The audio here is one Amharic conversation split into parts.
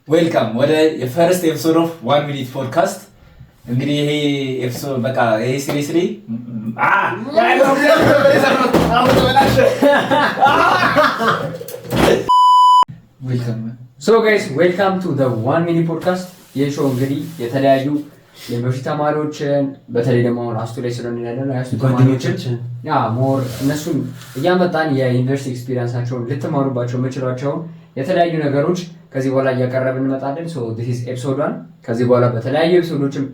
ዌልካም ወደ የፈርስት ኤፒሶድ ኦፍ 1 ሚኒት ፖድካስት። እንግዲህ ይሄ ኤፒሶድ በቃ ይሄ ሲሪየስሊ ዌልካም ቱ ዘ 1 ሚኒት ፖድካስት። ይህ ሾው እንግዲህ የተለያዩ የዩኒቨርሲቲ ተማሪዎችን በተለይ ደግሞ አሁን አስቱ ላይ ስለሆነ ያለነው የአስቱ ተማሪዎችን ሞር እነሱን እያመጣን የዩኒቨርሲቲ ኤክስፒሪየንሳቸውን ልትማሩባቸው የምችሏቸውን የተለያዩ ነገሮች ከዚህ በኋላ እያቀረብን እንመጣለን። ሶ this is episode 1። ከዚህ በኋላ በተለያዩ ኤፒሶዶችም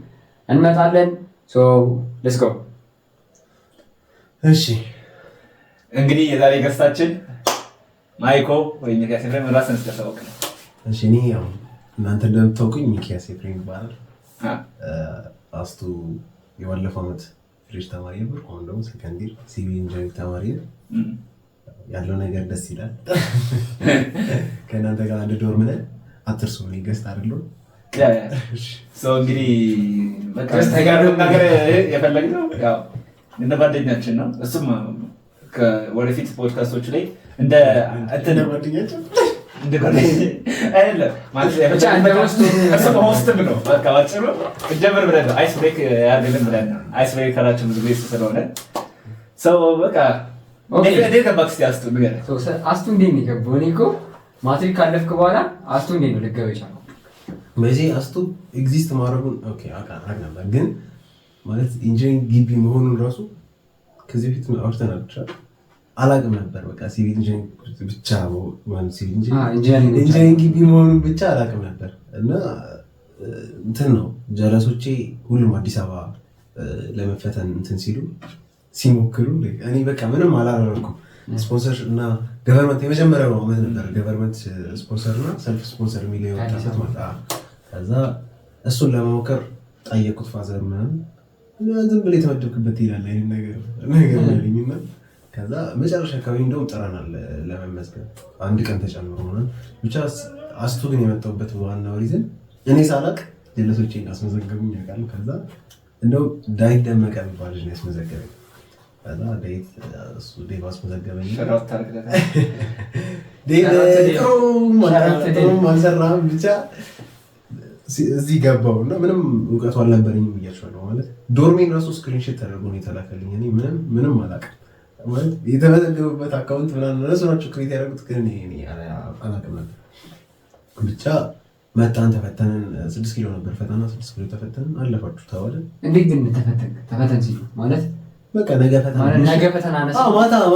እንመጣለን። ሶ let's go። እሺ እንግዲህ የዛሬ ገስታችን ማይኮ ወይ ሚኪያስ ኤፍሬም ራስን ስለተወከለ። እሺ እኔ ያው እናንተ እንደምታውቁኝ ሚኪያስ ኤፍሬም ይባላል። አስቱ የባለፈው ዓመት ፍሬሽ ተማሪ ነበር። አሁን ደግሞ ሰከንድ ኢየር ሲቪል ኢንጂነሪንግ ተማሪ ነኝ። ያለው ነገር ደስ ይላል። ከእናንተ ጋር አንድ ዶርም ነን። አትርሱ ነው ገስት አይደለም። ሶ እንግዲህ በቃ ተጋሩ ነገር የፈለግነው ያው እንደ ጓደኛችን ነው። እሱም ከወደፊት ፖድካስቶች ላይ እንደ ጓደኛችን እንደ ጓደኛችን አይደለም ማለት ብቻ እንደ ሆስትም ነው። በቃ አጭሩ ጀምር ብለን ነው አይስ ብሬክ ያደርግልን ብለን ነው። አይስ ብሬክ ካላችሁ ብዙ ጊዜ ስለሆነ ሰው በቃ አስቱ እንዴት ነው የገባው? እኔ እኮ ማትሪክ ካለፍክ በኋላ አስቱ እንዴት ነው ልትገባ የቻለው? በዚህ አስቱ ኤግዚስት ማድረጉን አውቃለሁ ነበር፣ ግን ማለት ኢንጂነሪንግ ግቢ መሆኑን ራሱ ከዚህ በፊት አውርተናል። አላውቅም ነበር። በቃ ሲቪል ኢንጂነሪንግ ብቻ ማለት ሲቪል ኢንጂነሪንግ ግቢ መሆኑን ብቻ አላውቅም ነበር እና እንትን ነው ጀለሶቼ ሁሉም አዲስ አበባ ለመፈተን እንትን ሲሉ ሲሞክሩ እኔ በቃ ምንም አላደረኩም። ስፖንሰር እና ገቨርንመንት የመጀመሪያው ዓመት ነበር። ገቨርንመንት ስፖንሰር እና ሰልፍ ስፖንሰር የሚል የወጣበት ማለት ከዛ እሱን ለመሞከር ጠየቁት ፋዘር ምናምን ዝም ብለህ የተመደብክበት ይላል አይደል ነገር ያለኝና ከዛ መጨረሻ አካባቢ እንደውም ጠራናል ለመመዝገብ አንድ ቀን ተጨምሮ ምናምን ብቻ አስቱ ግን የመጣሁበት ዋናው ሪዝን እኔ ሳላቅ ጀለሶቼን አስመዘገቡኝ ያውቃሉ። ከዛ እንደው ዳዊት ደመቀ የሚባል ልጅ ነው ያስመዘገበኝ። ከዛ ዴት እሱ ዴቭ አስመዘገበኝ። አልሰራም ብቻ እዚህ ገባሁ እና ምንም እውቀቱ አልነበረኝም ብያቸዋለሁ። ማለት ዶርሜን ራሱ ስክሪንሾት ተደርጎ ነው የተላከልኝ። እኔ ምንም አላውቅም። ማለት የተመዘገበበት አካውንት ምናምን እነሱ ናቸው ክሬት ያደረጉት፣ ግን እኔ አላውቅም ነበር። ብቻ መጣን፣ ተፈተንን። 6 ኪሎ ነበር ፈተና። 6 ኪሎ ተፈተንን። አለፋችሁ ተባለ። እንዴት ግን ተፈተን ሲሉ ማለት በቃ ነገ ፈተና ማታ ነው።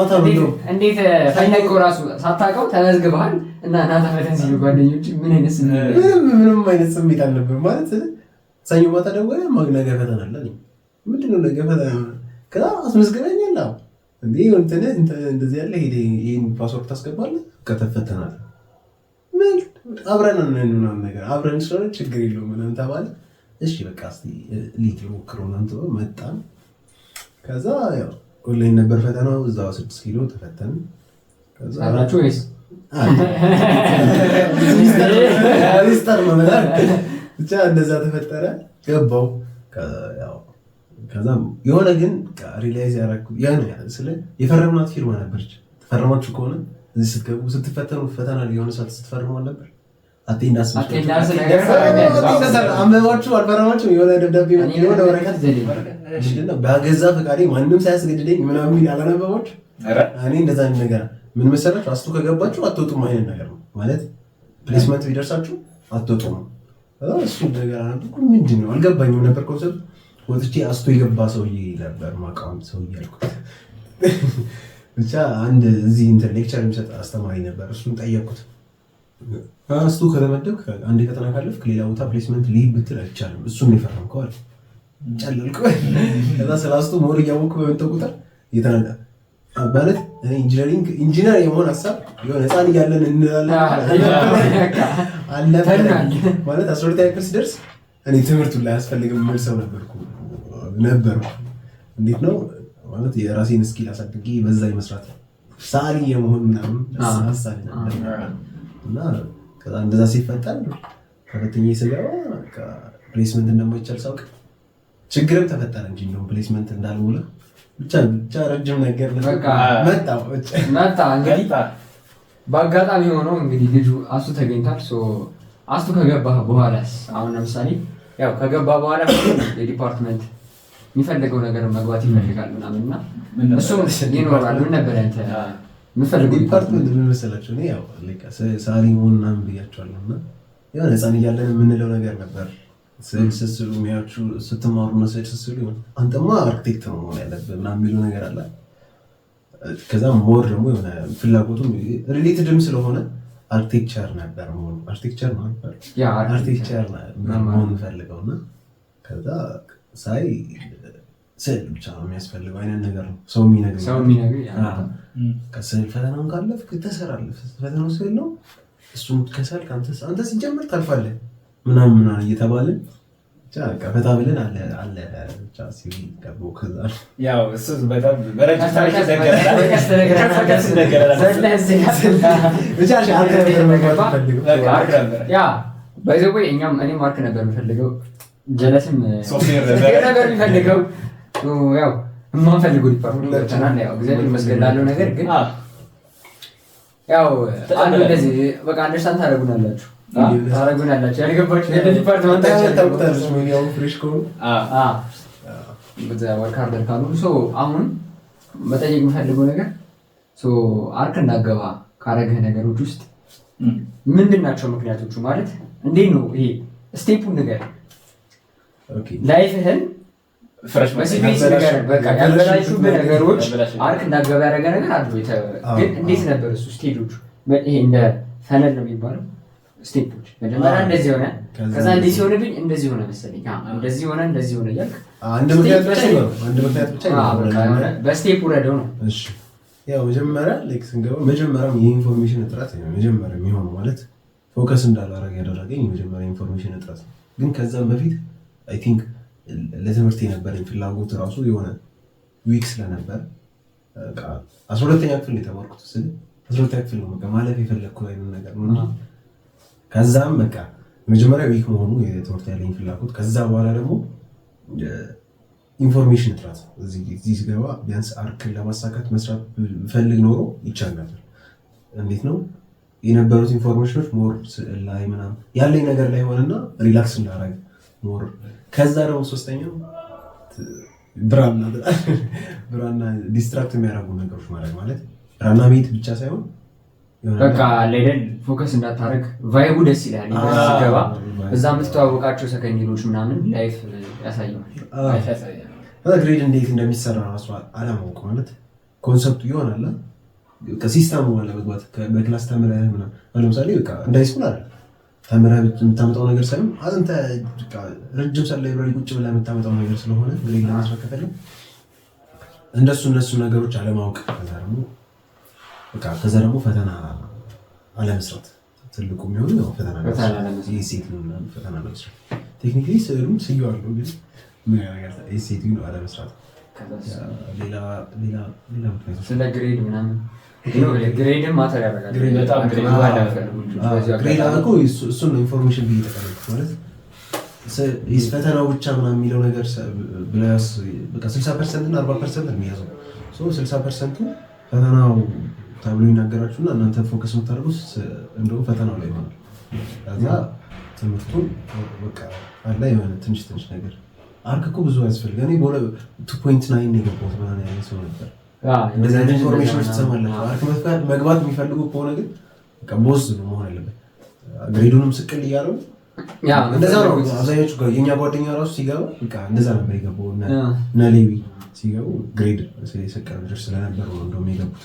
እንዴት ፈለቀው ራሱ ሳታውቀው ተመዝግበሃል እና ተፈተን ሲሉ ጓደኞች ምን አይነት ስሜት? ምንም አይነት ስሜት አልነበር። ማለት ሰኞ ማታ ደወለ ነገ ፈተና አለ። ምንድን ነው ነገ ፈተና? ከዛ አስመዝግበኛል። እንዴ እንትን እንደዚህ ያለ ሄደ ይሄን ፓስወርድ ታስገባለህ ከተፈተናል። ምን አብረን ነው ነገር አብረን ስለሆነ ችግር የለውም ምናምን ተባለ። እሺ በቃ እስቲ ሊት ሞክረው ነው እንትን መጣን። ከዛ ያው ኦንላይን ነበር ፈተናው። እዛው 6 ኪሎ ተፈተን። ከዛ አራቹ ወይስ ሚስተር መመላክ ብቻ እንደዛ ተፈጠረ። ገባው ከዛ የሆነ ግን ሪላይዝ ያደረኩት ያን ስለ የፈረምናት ፊርማ ነበረች። ተፈረማችሁ ከሆነ እዚህ ስትገቡ ስትፈተኑ ፈተና የሆነ ሰዓት ስትፈርሙ ነበር አቴንዳንስ አንበባችሁ አልፈረማችሁ የሆነ ደብዳቤ የሆነ ወረቀት ምንድነው በገዛ ፈቃዴ ማንም ሳያስገድደኝ ምናምን ያላነበባችሁ። እኔ እንደዛ ነገር ምን መሰላችሁ አስቱ ከገባችሁ አትወጡም አይነት ነገር ነው። ማለት ፕሌስመንት ቢደርሳችሁ አትወጡም። እሱ ነገር አልኩ ምንድን ነው አልገባኝም ነበር ኮንሰፕት። ወጥቼ አስቱ የገባ ሰውዬ ነበር ማቃወም ሰውዬ አልኩት። ብቻ አንድ እዚህ ኢንተር ሌክቸር የሚሰጥ አስተማሪ ነበር። እሱን ጠየቅኩት። አስቱ ከተመደብክ አንዴ ፈተና ካለፍክ ሌላ ቦታ ፕሌስመንት ሊሄድ ብትል አይቻልም፣ እሱን ነው የፈረምከው አለ። ጨለልኩ። ከዛ ስለ አስቱ ሞር እያወቅሁ በመጣሁ ቁጥር እየተናዳ ማለት እኔ ኢንጂነር የመሆን ሀሳብ የሆነ ህፃን እያለን እንላለን አለፈን ማለት 12ኛ ክፍል ስደርስ እኔ ትምህርቱን ላይ አያስፈልግም የምል ሰው ነበርኩ። እንዴት ነው ማለት የራሴን ስኪል አሳድጌ በዛ ይመስራት ሳሊ የመሆን ምናምን ሀሳብ ነበር እና ከዛ እንደዛ ሲፈጠር ከፈተኛ ስገባ ፕሌስመንት እንደማይቻል ሳውቅ ችግርም ተፈጠረ እንጂ ነው ፕሌስመንት እንዳልሞላ ብቻ ረጅም ነገር መጣ እንግዲህ በአጋጣሚ ሆኖ እንግዲህ ልጁ አሱ ተገኝቷል። አስቱ ከገባህ በኋላስ አሁን ለምሳሌ ያው ከገባ በኋላ የዲፓርትመንት የሚፈልገው ነገር መግባት ይፈልጋል ምናምን እና እሱም ይኖራል። ምን ነበር አንተ የምፈልገው ዲፓርትመንት ምን መሰላችሁ? እኔ ያው ሳሪ ምናምን ብያቸዋለሁ እና የሆነ ህፃን እያለን የምንለው ነገር ነበር። ስዕል ስስሉ የሚያችሁ ስትማሩ ነው ስዕል ስስሉ አንተማ አርክቴክት ነው መሆን ያለብህ ምናምን የሚሉ ነገር አለ። ከዛ ሞር ደግሞ የሆነ ፍላጎቱም ሪሌትድም ስለሆነ አርክቴክቸር ነበር መሆን አርክቴክቸር መሆን ፈልገው እና ከዛ ሳይ ስዕል ብቻ ነው የሚያስፈልገው አይነት ነገር ነው ሰው የሚነግረኝ። ከስዕል ፈተናውን ካለፍክ ትሰራለህ። ፈተናው ስዕል ነው እሱን ከሳልክ አንተ ሲጀምር ታልፋለህ ምናምን እየተባልን ፈታ ብለን አለ ብቻ ሲቪል ገቦ ከዛ ያው እሱ በጣም በረጅም ታሪክ እኔም ማርክ ነበር የምፈልገው ጀለስም ነበር የሚፈልገው ያው የማንፈልገው ዲፓርትመንት ያው እግዚአብሔር ይመስገን ላለው ነገር ግን ያው አንዱ እንደዚህ በቃ አንደርስታንድ ታደርጉናላችሁ ያልገባችሁ ዲፓርትመንት ወርካርደር ካሉ አሁን መጠየቅ የምፈልገው ነገር አርክ እንዳገባ ካረገህ ነገሮች ውስጥ ምንድን ናቸው ምክንያቶቹ? ማለት እንዴት ነው ይሄ ስቴፑን ነገር ላይፍህን በሲቪል ነገር በቃ ያበላሹብህ ነገሮች አርክ እንዳገባ ያደረገ ነገር አሉ። ግን እንዴት ነበር እሱ ስቴጆቹ? ይሄ እንደ ፈነል ነው የሚባለው ስቴፖች መጀመሪያ እንደዚህ ሆነ፣ ከዛ እንደዚህ ሲሆንብኝ እንደዚህ ሆነ መሰለኝ፣ እንደዚህ ሆነ እያልክ አንድ ምክንያት ብቻ በስቴፕ ወረደው ነው። እሺ ያው መጀመሪያ ስንገባ መጀመሪያም የኢንፎርሜሽን እጥረት ነው መጀመሪያ የሚሆነው ማለት ፎከስ እንዳላረግ ያደረገኝ የመጀመሪያ ኢንፎርሜሽን እጥረት ነው። ግን ከዛም በፊት አይ ቲንክ ለትምህርት የነበረኝ ፍላጎት ራሱ የሆነ ዊክ ስለነበር 12ኛ ክፍል የተማርኩት 12ኛ ክፍል ነው በቃ ማለፍ የፈለግኩት አይነት ነገር ነው እንጂ ከዛም በቃ መጀመሪያ ዊክ መሆኑ የትምህርት ያለኝ ፍላጎት፣ ከዛ በኋላ ደግሞ ኢንፎርሜሽን እጥረት እዚህ ስገባ ቢያንስ አርክን ለማሳካት መስራት ፈልግ ኖሮ ይቻል ነበር። እንዴት ነው የነበሩት ኢንፎርሜሽኖች ሞር ስዕል ላይ ምናምን ያለኝ ነገር ላይ ሆነና ሪላክስ እንዳደረግ ሞር ከዛ ደግሞ ሶስተኛው ብራና ዲስትራክት የሚያደርጉ ነገሮች ማድረግ ማለት ብራና ቤት ብቻ ሳይሆን በቃ ሌላ ፎከስ እንዳታረግ ቫይቡ ደስ ይላል። ሲገባ እዛ የምትተዋወቃቸው ሰከንዶች ምናምን ላይፍ ያሳያል። ግሬድ እንዴት እንደሚሰራ ራሱ አላማውቅ ማለት ኮንሰፕቱ ይሆናል ከሲስተሙ አለ መግባት በክላስ ተምረህ ምናምን ለምሳሌ በቃ እንዳይስኩል አይደል ተምረህ የምታመጣው ነገር ሳይሆን አንተ በቃ ረጅም ሰዓት ላይብራሪ ቁጭ ብለህ የምታመጣው ነገር ስለሆነ ግሬድ ለማስረከብ ከፈለግ እነሱ ነገሮች አለማወቅ ከዛ ደግሞ ፈተና አለመስራት ትልቁ የሚሆነው ያው ፈተና አለመስራት ቴክኒካሊ ስዕሉም ስየዋለሁ ግን ሴቲንግ አለመስራት ሌላ ስለ ግሬድ ምናምን ግሬድም ማተር ያደርጋል። ግሬድ አልኮ እሱን ነው ኢንፎርሜሽን ብዬ ተቀበልኩት ማለት ፈተናው ብቻ ምናምን የሚለው ነገር ብለስ በቃ 60% እና 40% ነው የሚያዘው 60% ፈተናው ተብሎ ይናገራችሁና እናንተ ፎከስ የምታደርጉት እንደው ፈተናው ላይ ይሆናል። ከዛ ትምህርቱን በቃ አለ የሆነ ትንሽ ነገር አርክ እኮ ብዙ ያስፈልግ እኔ በሆነ 2.9 ነው የገባሁት ምናምን ያለ ሰው ነበር። እንደዚህ አይነት ኢንፎርሜሽኖች ትሰማላችሁ። አርክ መግባት የሚፈልጉ ከሆነ ግን በቃ ቦዝ ነው መሆን ያለበት። ግሬዱንም ስቅል እያለው እንደዛ ነው። አብዛኞቹ የኛ ጓደኛ ራሱ ሲገባ በቃ እንደዛ ነበር የገባው እና ሌዊ ሲገቡ ግሬድ የሰቀሉ ልጆች ስለነበሩ ነው እንደውም የገቡት።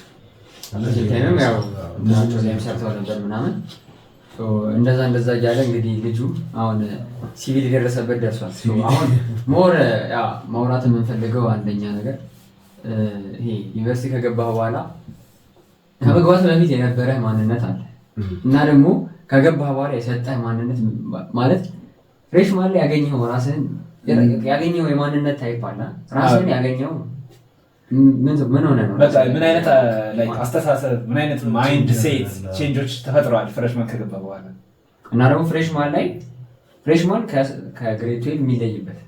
እንደዛ እያለ እንግዲህ ልጁ አሁን ሲቪል የደረሰበት ደርሷል። አሁን ሞር ማውራት የምንፈልገው አንደኛ ነገር ይሄ ዩኒቨርሲቲ ከገባህ በኋላ ከመግባት በፊት የነበረህ ማንነት አለ እና ደግሞ ከገባህ በኋላ የሰጠህ ማንነት ማለት ፍሬሽማን ላይ ያገኘኸው ራስህን ያገኘኸው የማንነት ታይፕ አለ። ራስህን ያገኘኸው ምን ሆነ ነው ምን አይነት አስተሳሰብ ምን አይነት ማይንድ ሴት ቼንጆች ተፈጥረዋል ፍሬሽማን ከገባ በኋላ እና ደግሞ ፍሬሽማን ከግሬድ 12 የሚለይበት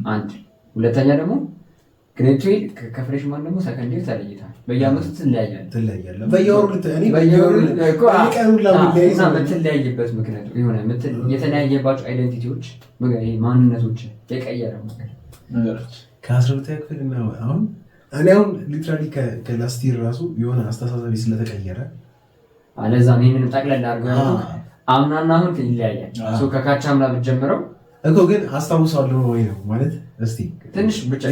አንድ ሁለተኛ ደግሞ ግሬድ 12 ከፍሬሽማን ደግሞ ሰከንድ ይር ተለይታል። በየአመቱ ትለያያለህ። በየወሩ የምትለያይበት ምክንያት የሆነ የተለያየባቸው አይደንቲቲዎች ማንነቶች የቀየረ ነገሮች ከ12ኛ ክፍል እና አሁን እኔ አሁን ሊትራሊ ከላስት ይር ራሱ የሆነ አስተሳሰቢ ስለተቀየረ አለዛም ይሄንን ጠቅለል አድርገው አምናና አሁን ይለያያል። ከካቻ አምና ብትጀምረው እኮ ግን አስታውሳለሁ ወይ ነው ማለት እስቲ ትንሽ ብቻ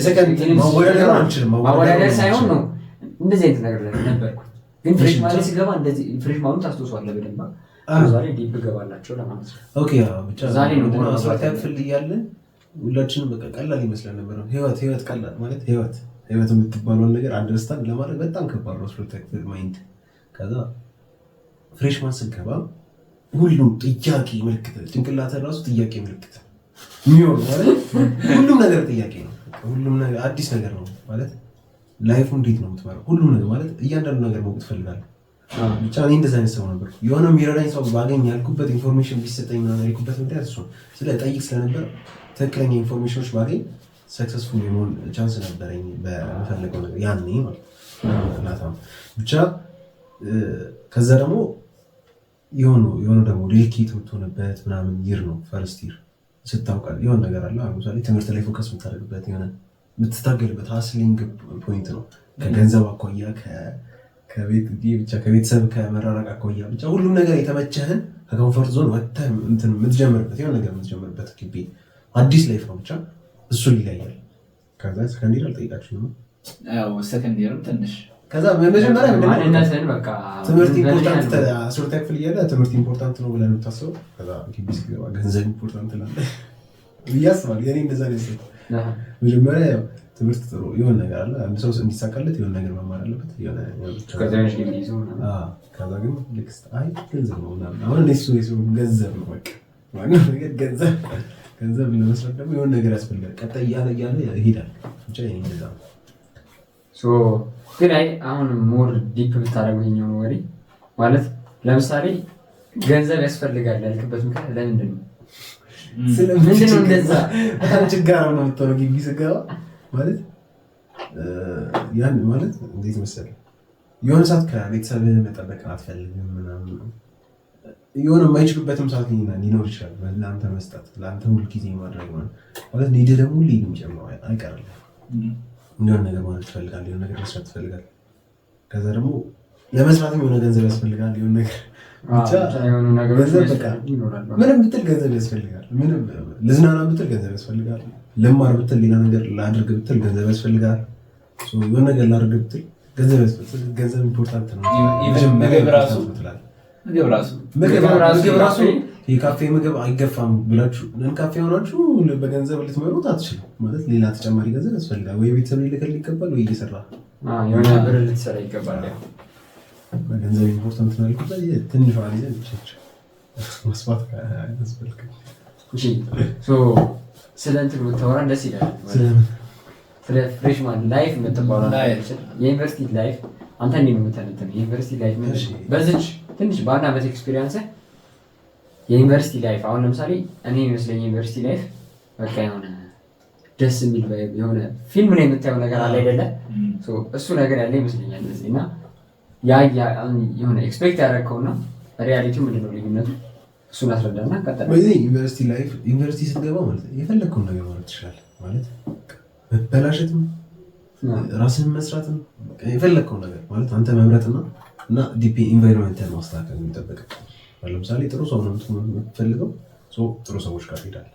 ማወዳደር ሳይሆን ነው እንደዚህ አይነት ነገር ላይ ነበርኩ። ግን ፍሬሽማን ሲገባ እንደዚህ ፍሬሽማኑን ታስታውሳለህ በደንብ ዛሬ ዲፕ ገባላቸው ለማለት ነው። ኦኬ ብቻ ዛሬ ነው 12ኛ ክፍል እያለን ሁላችንም በቃ ቀላል ይመስላል ነበር። ህይወት ቀላል ማለት ህይወት የምትባለውን ነገር አንደርስታንድ ለማድረግ በጣም ከባድ ነው 12ኛ ክፍል ማይንድ። ከዛ ፍሬሽማን ስንገባ ሁሉም ጥያቄ ምልክት ጭንቅላት ራሱ ጥያቄ ምልክት ሚሆን ማለት ሁሉም ነገር ጥያቄ ነው። ሁሉም ነገር አዲስ ነገር ነው ማለት ላይፉ እንዴት ነው የምትመራው? ሁሉም ነገር ማለት እያንዳንዱ ነገር ማወቅ ትፈልጋለህ። ብቻ እኔ እንደዛ አይነት ሰው ነበር። የሆነ የሚረዳኝ ሰው ባገኝ ያልኩበት ኢንፎርሜሽን ቢሰጠኝ ምናምን ያልኩበት ምክንያት እሱ ጠይቅ ስለነበር ትክክለኛ ኢንፎርሜሽኖች ባገኝ ሰክሰስፉል የመሆን ቻንስ ነበረኝ በምፈልገው ነገር ያኔ ማለት ነው። ብቻ ከዛ ደግሞ የሆነ ደግሞ ዴሊኬት የምትሆንበት ምናምን ይር ነው ፈርስት ይር ስታውቃል የሆነ ነገር አለ። ለምሳሌ ትምህርት ላይ ፎከስ የምታደርግበት የሆነ የምትታገልበት ሀስሊንግ ፖይንት ነው። ከገንዘብ አኳያ ከቤተሰብ ከመራራቅ አኳያ ብቻ ሁሉም ነገር የተመቸህን ከኮንፈርት ዞን ወጥተህ የምትጀምርበት የሆነ ነገር የምትጀምርበት ግቢ አዲስ ላይፍ ነው። ብቻ እሱ ይለያል። ከዛ ሰከንድ ይር አልጠይቃችሁ ነው ሰከንድ ይር ትንሽ ከዛ መጀመሪያ ማንነትን በቃ ትምህርት ኢምፖርታንት 12ኛ ክፍል እያለ ትምህርት ኢምፖርታንት ነው ብለህ የምታስበው ከዛ ግቢ ስትገባ ገንዘብ ኢምፖርታንት ነው ብዬ አስባለሁ። የእኔ እንደዛ ነው የሰጠው። መጀመሪያ ያው ትምህርት ጥሩ የሆነ ነገር አለ። አንድ ሰው እንዲሳካለት የሆነ ነገር መማር አለበት። ከዛ ግን ልክ አይ ገንዘብ ነው ምናምን አሁን እሱ ገንዘብ ነው በቃ ዋናው ነገር ገንዘብ ለመስራት ደግሞ የሆነ ነገር ያስፈልጋል። ቀጣይ እያለ ይሄዳል። ብቻ የእኔ እንደዛ ነው። ግን አሁን ሞር ዲፕ ብታደርገው ወሬ ማለት ለምሳሌ ገንዘብ ያስፈልጋል ያልክበት ምክንያት ለምንድን ነው? ምንድን ነው እንደዛ በጣም ችግር ነው የምትሆነው ግቢ ስገባ ማለት ያን ማለት እንዴት መሰለህ የሆነ ሰዓት ከቤተሰብህ መጠበቅ አትፈልግም ምናምን የሆነ የማይችሉበትም ሰዓት ሊኖር ይችላል። ለአንተ መስጠት ለአንተ ሁልጊዜ ማድረግ ማለት ኒድ ደግሞ ሁሌ የሚጨምረው አይቀርም። የሆነ ነገር ማለት ትፈልጋለህ፣ የሆነ ነገር መስራት ትፈልጋለህ። ከዛ ደግሞ ለመስራትም የሆነ ገንዘብ ያስፈልጋል። የሆነ ነገር ብቻ ምንም ብትል ገንዘብ ያስፈልጋል። ምንም ልዝናና ብትል ገንዘብ ያስፈልጋል። ልማር ብትል ሌላ ነገር ላድርግ ብትል ገንዘብ ያስፈልጋል። የሆነ ነገር ላድርግ ብትል ገንዘብ ያስፈልጋል። ገንዘብ ኢምፖርታንት ነው። ምግብ ራሱ የካፌ ምግብ አይገፋም ብላችሁ ካፌ ሆናችሁ በገንዘብ ልትመሩት አትችሉም። ማለት ሌላ ተጨማሪ ገንዘብ ያስፈልጋል። ወይ ቤተሰብ ሊልክልህ ይገባል፣ ወይ እየሰራ የሆነ ብር ልትሰራ ይገባል። ገንዘብ ኢምፖርታንት ነው ያልኩት ትንሿ ጊዜ ማስፋት ያስፈልጋል። ስለ እንትን ብታወራ ደስ ይላል። ስለ ፍሬሽማን ላይፍ የምትባለው የዩኒቨርሲቲ ላይፍ አንተ እንዴት ነው የምትተነተነው? የዩኒቨርሲቲ ላይፍ በዚች ትንሽ በአንድ ዓመት ኤክስፒሪየንስ የዩኒቨርሲቲ ላይፍ አሁን ለምሳሌ እኔ ይመስለኝ ዩኒቨርሲቲ ላይፍ በቃ የሆነ ደስ የሚል የሆነ ፊልም ላይ የምታየው ነገር አለ አይደለ? እሱ ነገር ያለ ይመስለኛል። እና የሆነ ኤክስፔክት ያደረግከውና ሪያሊቲው ምንድነው ልዩነቱ? እሱን አስረዳና ቀጥታ። ዩኒቨርሲቲ ላይፍ ዩኒቨርሲቲ ስትገባ ማለት የፈለግከውን ነገር ማለት ትችላለህ። ማለት መበላሸትም ራስን መስራትም የፈለግከው ነገር ማለት አንተ መምረጥና እና ዲፒ ኢንቫይሮንመንትን ማስተካከል የሚጠበቅ። ለምሳሌ ጥሩ ሰው ነው የምትፈልገው፣ ጥሩ ሰዎች ጋር ትሄዳለህ።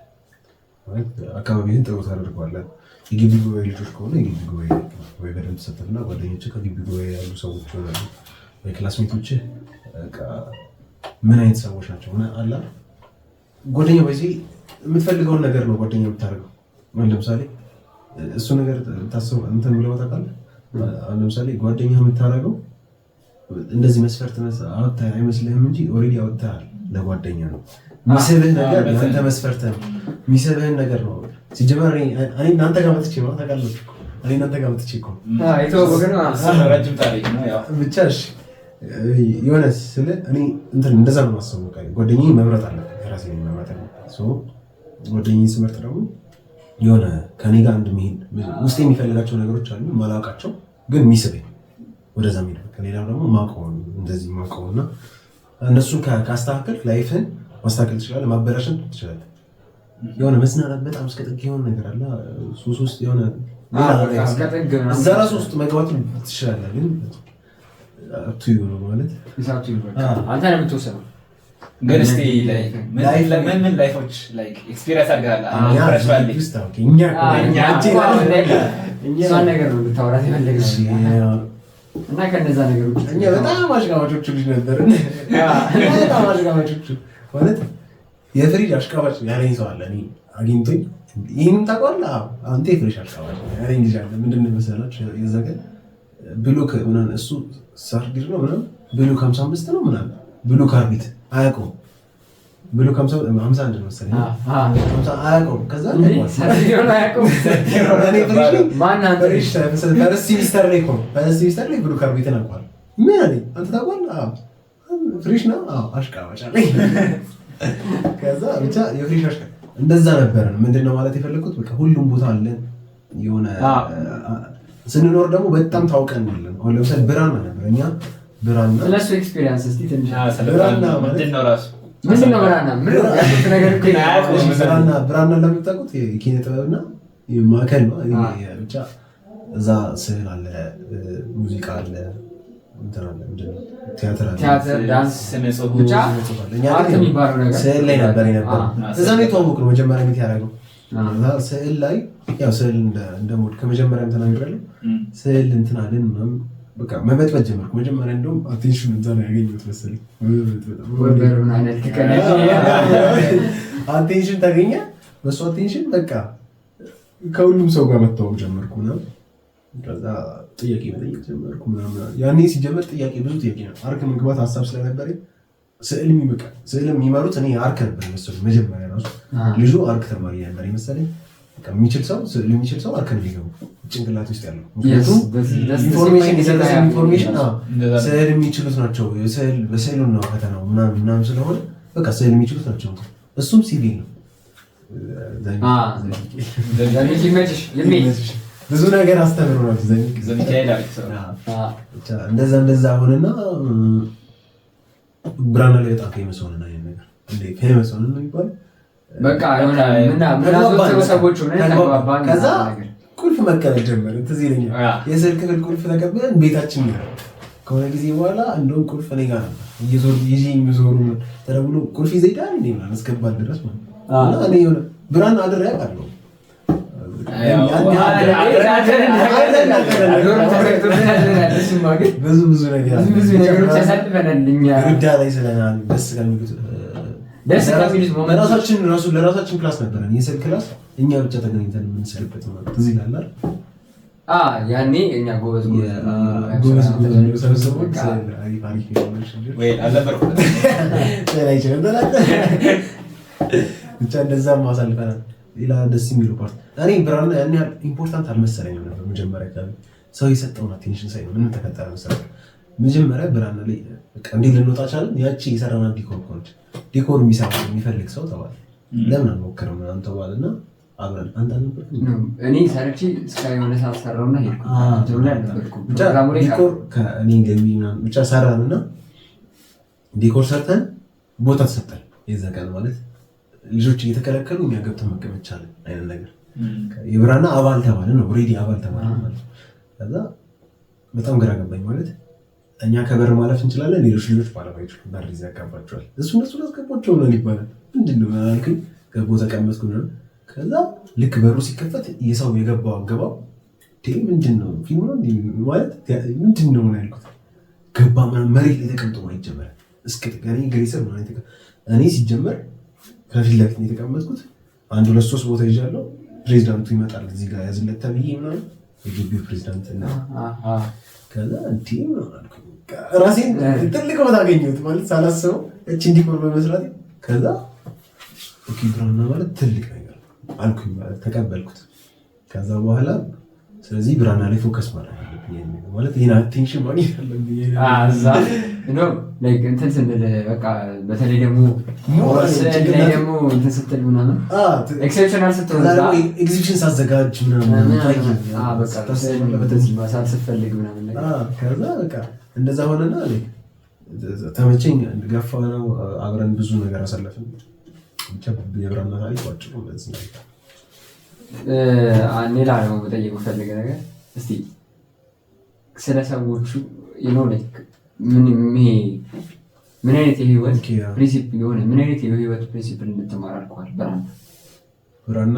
ማለት አካባቢህን ጥሩ ታደርገዋለህ። የግቢ ጉባኤ ልጆች ከሆነ የግቢ ጉባኤ ወይ በደንብ ተሳተፍና ጓደኞችህ ከግቢ ጉባኤ ያሉ ሰዎች ይሆናሉ። ወይ ክላስሜቶችህ ምን አይነት ሰዎች ናቸው አላ ጓደኛ በዚህ የምትፈልገውን ነገር ነው ጓደኛ የምታደርገው። ለምሳሌ እሱ ነገር ታስበው እንትን ብለው ታውቃለህ። ለምሳሌ ጓደኛ የምታደርገው እንደዚህ መስፈርት አወጣህ አይመስልህም እንጂ ኦልሬዲ አወጣሃል። ለጓደኛ ነው የሚስብህ ነገር ለአንተ መስፈርት ነው። የሚስብህን ነገር ነው ሲጀመር። እኔ እናንተ ጋር መጥቼ ነው ታውቃለህ። እኔ እናንተ ጋር መጥቼ እኮ ረጅም ታሪክ ነው ብቻ የሆነ ስለ እኔ እንትን እንደዛ ነው የማስበው። ጓደኛዬ መምረጥ አለብኝ፣ የራሴን መምረጥ አለብኝ። ጓደኛዬ ስመርጥ ደግሞ የሆነ ከኔ ጋር እንደሚሄድ ውስጥ የሚፈልጋቸው ነገሮች አሉ ማላውቃቸው ግን የሚስበኝ ወደዛ የሚሄድ ከሌላው ደግሞ ማውቀው እንደዚህ ማውቀው እና እነሱን ካስተካከል ላይፍን ማስተካከል ትችላለህ፣ ማበላሸት ትችላለህ። የሆነ መዝናናት በጣም እስከ ጥግ የሆነ ነገር አለ ሱስ ውስጥ የሆነ እዛ ራሱ ውስጥ መግባት ትችላለህ፣ ግን አቱ ይሆነ ማለት አንተ ነው የምትወሰነው። ግን እስቲ ምን ላይፎች ላይክ ኤክስፒሪየንስ አድርገሃል? እሷን ነገር ነው ልታወራት የፈለግሽ እና ከነዛ ነገሮች እኛ በጣም አሽቃባጮቹ ልጅ ነበርን። በጣም አሽቃባጮቹ ማለት የፍሪጅ አሽቃባጭ ያለኝ ሰው አለ። እኔ አግኝቶኝ ይህን ታውቃለህ አንተ የፍሪጅ አሽቃባጭ ያለኝ ልጅ አለ። ምንድን ነው መሰላችሁ የዛ ቀን ብሎክ ምናምን እሱ ሳርዲር ነው ምናምን ብሎክ 55 ነው ምናምን ብሎክ አርቢት አያውቀውም። ብሎክ 51 ነው መሰለኝ አያውቀውም። ከዛ ፈርስት ሲሚስተር ላይ እኮ ፈርስት ሲሚስተር ላይ ብሎክ አርቢትን አውቀዋለሁ። ምን አለኝ አንተ ታውቃለህ? ፍሬሽ ነው አሽቃባጭ አለኝ። ከዛ ብቻ የፍሬሽ አሽቃባጭ እንደዛ ነበር። ምንድነው ማለት የፈለኩት በቃ ሁሉም ቦታ አለን። የሆነ ስንኖር ደግሞ በጣም ታውቀን ያለን አሁን ለምሳሌ ብራና ነበር። እኛ ብራና ስለሱ ኤክስፒሪየንስ እስቲ ትንሽ ብራና ምንድነው ራሱ ምንድነው ብራና ምን ነገር እኮ ነው። ብራና ለምታውቁት የኪነ ጥበብና የማዕከል ነው። ብቻ እዛ ስዕል አለ፣ ሙዚቃ አለ፣ እንትን አለ፣ ምንድነው ቲያትር፣ ዳንስ፣ ስነ ጽሁፍ ብቻ አርት የሚባለው ነገር ስዕል ላይ ነበር የነበረው። እዛ ነው የተዋወቅነው መጀመሪያ ምን ያደረገው ስዕል ላይ ያው ስዕል እንደ ሞድ ከመጀመሪያም ተናግሬያለሁ። ስዕል እንትን አለን ምናምን በቃ መበጥበጥ ጀመርኩ። መጀመሪያ እንደውም አቴንሽን እንዛ ነው ያገኘሁት መሰለኝ። አቴንሽን ታገኘ። በሱ አቴንሽን በቃ ከሁሉም ሰው ጋር መተዋወቅ ጀመርኩ ምናምን። ከዛ ጥያቄ መጠየቅ ጀመርኩ ምናምን። ያኔ ሲጀመር ጥያቄ ብዙ ጥያቄ ነው። አርክ መግባት ሀሳብ ስለነበረኝ ስዕል የሚመሩት እኔ አርክ ነበር መሰለኝ። መጀመሪያ ራሱ ልጁ አርክ ተማሪ ነበር መሰለኝ። የሚችል ሰው የሚችል ሰው አርክ ነው የሚገቡ ጭንቅላት ውስጥ ያለው ኢንፎርሜሽን ስዕል የሚችሉት ናቸው። በስዕሉ ነው ፈተናው ምናምን ስለሆነ በቃ ስዕል የሚችሉት ናቸው። እሱም ሲቪል ነው። ብዙ ነገር አስተምሮናል። እንደዛ ሆነና ብራና ላይ በጣም ፌመስ ሆነና ነገር ፌመስ ሆነ ነው የሚባለው። በቃ ከዛ ቁልፍ መቀበል ጀመረ። ትዝ ይለኛል የስልክ ክፍል ቁልፍ ተቀበልን ቤታችን ነው። ከሆነ ጊዜ በኋላ እንደውም ቁልፍ እኔ ጋር ነበር እየዞሩ ይዤ የሚዞሩ ተደብሎ ቁልፍ ይዘህ ሄዳል እንዴ ምናምን እስከባል ድረስ ማለት ነው። እኔ የሆነ ብራና አድሬ አውቃለሁ። ብዙ ነገሮች ያሳልፈናል እኛ ግዳ ላይ ስለናል ደስ ከሚሉት ለራሳችን ክላስ ነበረን የስዕል ክላስ እኛ ብቻ ተገናኝተን የምንስልበት ማለት እዚህ ይላል። ያኔ እኛ ጎበዝ ሰብሰቦች ብቻ እንደዛም አሳልፈናል። ሌላ ደስ የሚለው ፓርት እኔ ብራና ያን ያህል ኢምፖርታንት አልመሰለኝም ነበር። መጀመሪያ አካባቢ ሰው የሰጠውን አቴንሽን ሳይ ነው ምን ተከተለ መሰለኝ። መጀመሪያ ብራና ላይ በቃ እንዴት ልንወጣ ቻልን? ያቺ የሰራናት ዲኮር ኮንት ዲኮር የሚፈልግ ሰው ተባለ። ለምን አንሞክርም ምናምን ተባለና አብረን አንድ ነበር። እኔ ሰርቼ እስከ የሆነ ሰዓት ሰራውና ሄድኩ። ዲኮር ከእኔ ገቢ ምናምን ብቻ ሰራንና ዲኮር ሰርተን ቦታ ተሰጠን። የዛ ቀን ማለት ልጆች እየተከለከሉ እኛ ገብተን መቀመጥ ቻለን አይነት ነገር። የብራና አባል ተባለ ነው ኦልሬዲ አባል ተባለ ማለት። ከዛ በጣም ግራ ገባኝ ማለት እኛ ከበር ማለፍ እንችላለን፣ ሌሎች ልጆች ማለፍ አይችሉም፣ በር ይዘጋባቸዋል። እነሱ አስገባቸው ነው ይባላል። ምንድነው አልኩኝ። ገቦ ተቀመጥኩ ነው። ከዛ ልክ በሩ ሲከፈት የሰው የገባው አገባው ምንድነው ፊልም ነው ማለት ምንድነው ነው ያልኩት። ገባ መሬት ላይ ተቀምጦ ማለት ጀመረ። እስከ ገኔ ግሬሰር ማለት እኔ ሲጀመር ከፊት ለፊት ነው የተቀመጥኩት። አንድ ሁለት ሶስት ቦታ ይዣለሁ። ፕሬዝዳንቱ ይመጣል እዚህ ጋር ያዝለት ተብዬ ምናምን የግቢው ፕሬዝዳንት እና ከዛ እንዴም አልኩኝ ራሴን ትልቅ ቦታ አገኘሁት ማለት ሳላስበው እቺ ዲኮር በመስራት። ከዛ ኦኬ ብራና ማለት ትልቅ ነገር አልኩኝ ማለት ተቀበልኩት። ከዛ በኋላ ስለዚህ ብራና ላይ ፎከስ ማድረግ አለብኝ ማለት ይሄን አቴንሽን ማግኘት አለብኝ። እንደውም ላይክ እንትን ስንል በቃ በተለይ ደግሞ ላይ ደግሞ እንትን ስትል ምናምን ኤክሴፕሽናል ስትሆን ኤግዚቢሽን ሳዘጋጅ ምናምን ማሳል ስትፈልግ ምናምን ከዛ በቃ እንደዛ ሆነና ተመቸኝ። ገፋ ነው አብረን ብዙ ነገር አሳለፍን። ብቻ የብራና ታሪክ ዋጭሩ እንደዚህ ነው። ሌላ ደግሞ በጠየቅ ፈልገ ነገር እስቲ ስለ ሰዎቹ ላይክ ምን አይነት የህይወት ፕሪንሲፕል የሆነ ምን አይነት የህይወት ፕሪንሲፕል እንድትማር አድርገዋል? ብራና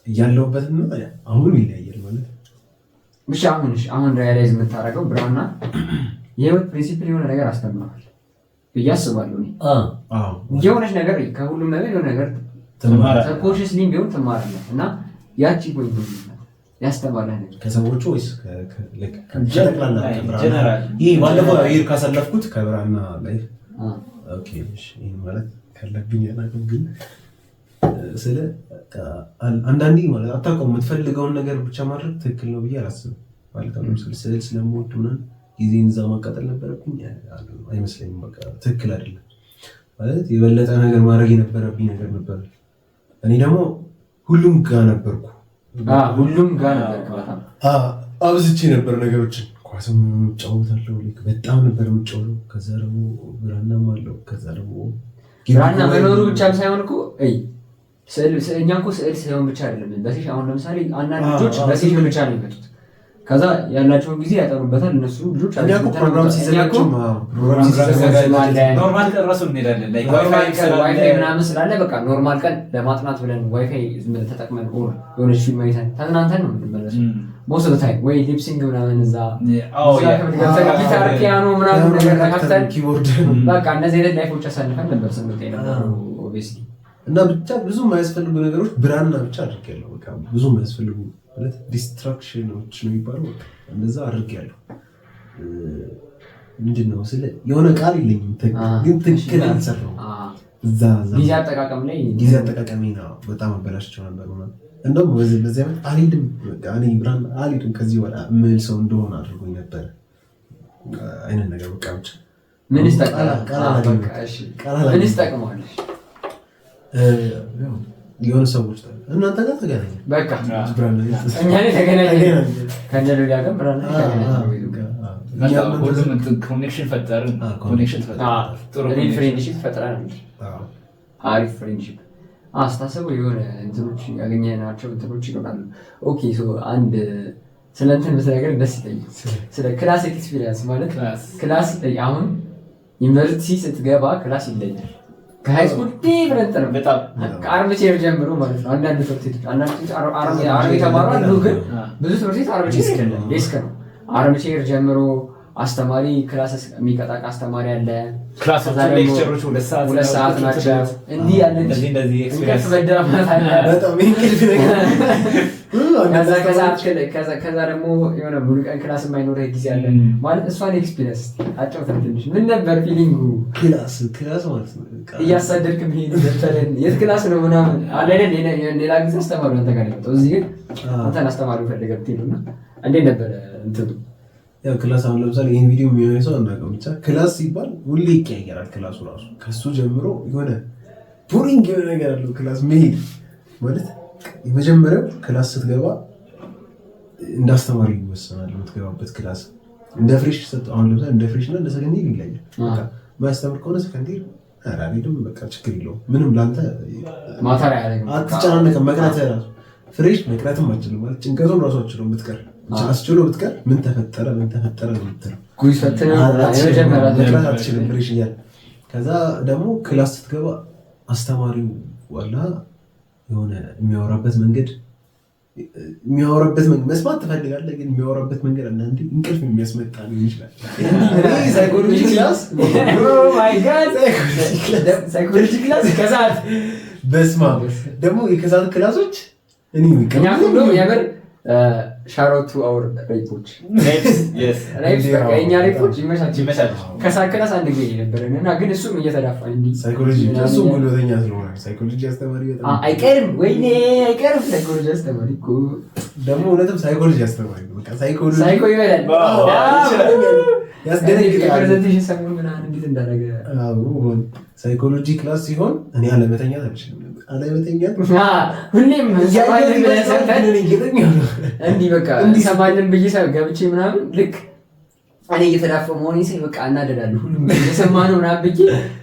እያለሁበትና አሁን ይለያያል ማለት ብቻ አሁን ሪያላይዝ የምታደርገው ብራና የህይወት ፕሪንሲፕል የሆነ ነገር አስተምረዋል ብዬ አስባለሁ። የሆነች ነገር ከሁሉም ነገር የሆነ ነገር ኮንሽስሊ ቢሆን ትማራለህ እና ያቺ ፖይንት ያስተማረህ ነገር ከሰዎቹ ወይስ ይህ ባለፈው ይሄድ ካሳለፍኩት ከብራና ላይ ይህ ማለት ካለብኝ ያናቅም ግን ስለ አንዳንዴ ማለት አታውቀውም የምትፈልገውን ነገር ብቻ ማድረግ ትክክል ነው ብዬ አላስብም። ማለት ነው ስዕል ስለምወድ ምናምን ጊዜን እዛ ማቃጠል ነበረብኝ አይመስለኝም። በቃ ትክክል አይደለም ማለት የበለጠ ነገር ማድረግ የነበረብኝ ነገር ነበር። እኔ ደግሞ ሁሉም ጋር ነበርኩ። አብዝቼ ነበር ነገሮችን። ኳስም ጫወታለሁ በጣም ነበር የምጫወተው። ከዛ ደግሞ ብራናም አለው። ከዛ ደግሞ ብራና መኖሩ ብቻም ሳይሆን እኮ እኛ እኮ ስዕል ሳይሆን ብቻ አይደለም በሴሽ አሁን ለምሳሌ አንዳንድ ልጆች በሴሽ ብቻ ነው የሚመጡት። ከዛ ያላቸውን ጊዜ ያጠሩበታል። እነሱ ልጆች ፕሮግራም ሲዘጋጁ ኖርማል ቀን ራሱ እንሄዳለን ላይ ዋይፋይ ምናምን ስላለ በቃ ኖርማል ቀን ለማጥናት ብለን ዋይፋይ ተጠቅመን የሆነች ፊልም አይተን ተዝናንተን ነው የምንመለሰው። ሞስት ኦፍ ዘ ታይም ወይ ሊፕሲንግ ምናምን እዛ ጊታር ፒያኖ ምናምን ነገር ተከፍተን ኪቦርድ በቃ እነዚህ አይነት ላይፎች አሳልፈን ነበር ስንት የነበረው ኦብቪየስሊ። እና ብቻ ብዙ የማያስፈልጉ ነገሮች ብራና ብቻ አድርጌያለሁ። በቃ ብዙ የማያስፈልጉ ማለት ዲስትራክሽኖች ነው የሚባለው። እንደዛ አድርጌያለሁ። ምንድን ነው ስለ የሆነ ቃል የለኝም ግን ትክክል አልሰራሁም። ጊዜ አጠቃቀሜ ነው በጣም አበላሽቸው ነበር። እንደውም በዚህ ዓመት አልሄድም ብራና አልሄድም ከዚህ ወደ ምን ሰው እንደሆነ አድርጎኝ ነበር አይነት ነገር በቃ ብቻ ምን ይስጠቅማል የሆነ ሰዎች እናንተ ጋር ተገናኘ በቃ እኛ ላይ ተገናኘ ከነሉ ጋር ብራና ሁሉም ኮኔክሽን ፈጠርን። ፍሬንድሺፕ ፈጥረን አሪፍ ፍሬንድሺፕ አስታሰቡ የሆነ እንትኖች ያገኘናቸው እንትኖች ይኖራሉ። ኦኬ ሶ አንድ ስለ እንትን ብትነግር ደስ ይለኛል። ስለ ክላስ ኤክስፒሪየንስ ማለት ክላስ አሁን ዩኒቨርሲቲ ስትገባ ክላስ ይለያል። ከሃይስኩል ዲፍረንት ነው በጣም ከአርምቼር ጀምሮ ማለት ነው። አንዳንድ ትምህርት ቤቶች አርሚ ተማሩ አሉ፣ ግን ብዙ ትምህርት ቤት አርምቼር አይደለም ዴስክ ነው። አርምቼር ጀምሮ አስተማሪ ክላስ የሚቀጣቅ አስተማሪ አለ። ክላስ ሌክቸሮች 2 ሰዓት ናቸው። እንዲህ ያለ እንደዚህ ኤክስፒሪየንስ በደረማት አለ በጣም እንቅልፍ ነገር ከዛ ደግሞ የሆነ ሙሉ ቀን ክላስ የማይኖርህ ጊዜ አለ ማለት እሷን ኤክስፒሪየንስ አጫውተን ትንሽ ምን ነበር ፊሊንጉ? ክላስ ማለት ነው እያሳደድክ መሄድ ዘተረን የት ክላስ ነው ምናምን አለ አይደል? ሌላ ጊዜ አስተማሪው አንተ ጋር ነው፣ እዚህ ግን አንተን አስተማሪው ፈልገህ ትሄድና እንዴት ነበር እንትኑ ያው ክላስ አሁን ለምሳሌ ይሄን ቪዲዮ የሚያዩ ሰው እናውቀው ብቻ ክላስ ሲባል ሁሌ ይቀያየራል። ክላሱ ራሱ ከሱ ጀምሮ የሆነ ቦሪንግ የሆነ ነገር አለው። ክላስ መሄድ ማለት የመጀመሪያው ክላስ ስትገባ እንደ አስተማሪ ይወሰናል የምትገባበት ክላስ። እንደ ፍሬሽ አሁን ለምሳሌ እንደ ፍሬሽ እና እንደ ሰከንዴር ይለያል። በቃ ማስተምር ከሆነ ሰከንዴር አራሪድም በቃ ችግር የለውም ምንም ላንተ ማታሪያ ያለ አትጨናነቅም። መቅረት ራሱ ፍሬሽ መቅረትም አትችልም ማለት ጭንቀቱን ራሱ አትችልም ብትቀር አስችሎ ብትቀር ምን ተፈጠረ ነው የምትለው። ጉይ ፈተና መቅረት አትችልም ፍሬሽ እያለ። ከዛ ደግሞ ክላስ ስትገባ አስተማሪው ዋላ የሆነ የሚያወራበት መንገድ መስማት ትፈልጋለህ፣ ግን የሚያወራበት መንገድ አንዳንዴ እንቅልፍ የሚያስመጣ ሊሆን ይችላል። ሳይኮሎጂ ክላስ ከሰዓት በስመ አብ ደግሞ የከሰዓት ክላሶች እኔ የምር ሻሮቱ አውር ሬፖች የእኛ ሬፖች ይመቻቸው። ከሰዓት ክላስ አንድ ጊዜ ነበረን እና ግን እሱም እየተዳፋ ሳይኮሎጂ እሱም ጉልበተኛ ስለሆነ ሳይኮሎጂ አስተማሪ በጣም አይቀርም። ወይኔ አይቀርም። ሳይኮሎጂ አስተማሪ እኮ ደግሞ እውነትም ሳይኮሎጂ አስተማሪ ነው። በቃ ሳይኮ ይበላል። ያስደነግጣል። ፕሬዘንቴሽን ሰሞን ምናምን እንዴት እንዳደረገ ሳይኮሎጂ ክላስ ሲሆን እኔ አለመተኛት አልችልም። አለመተኛት ሁሌም እንዲህ በቃ ሰማልን ብዬ ገብቼ ምናምን ልክ እኔ እየተዳፈው መሆኔ ሳይ በቃ እናደዳለሁ። ሁሉም የሰማ ነው ምናምን ብዬ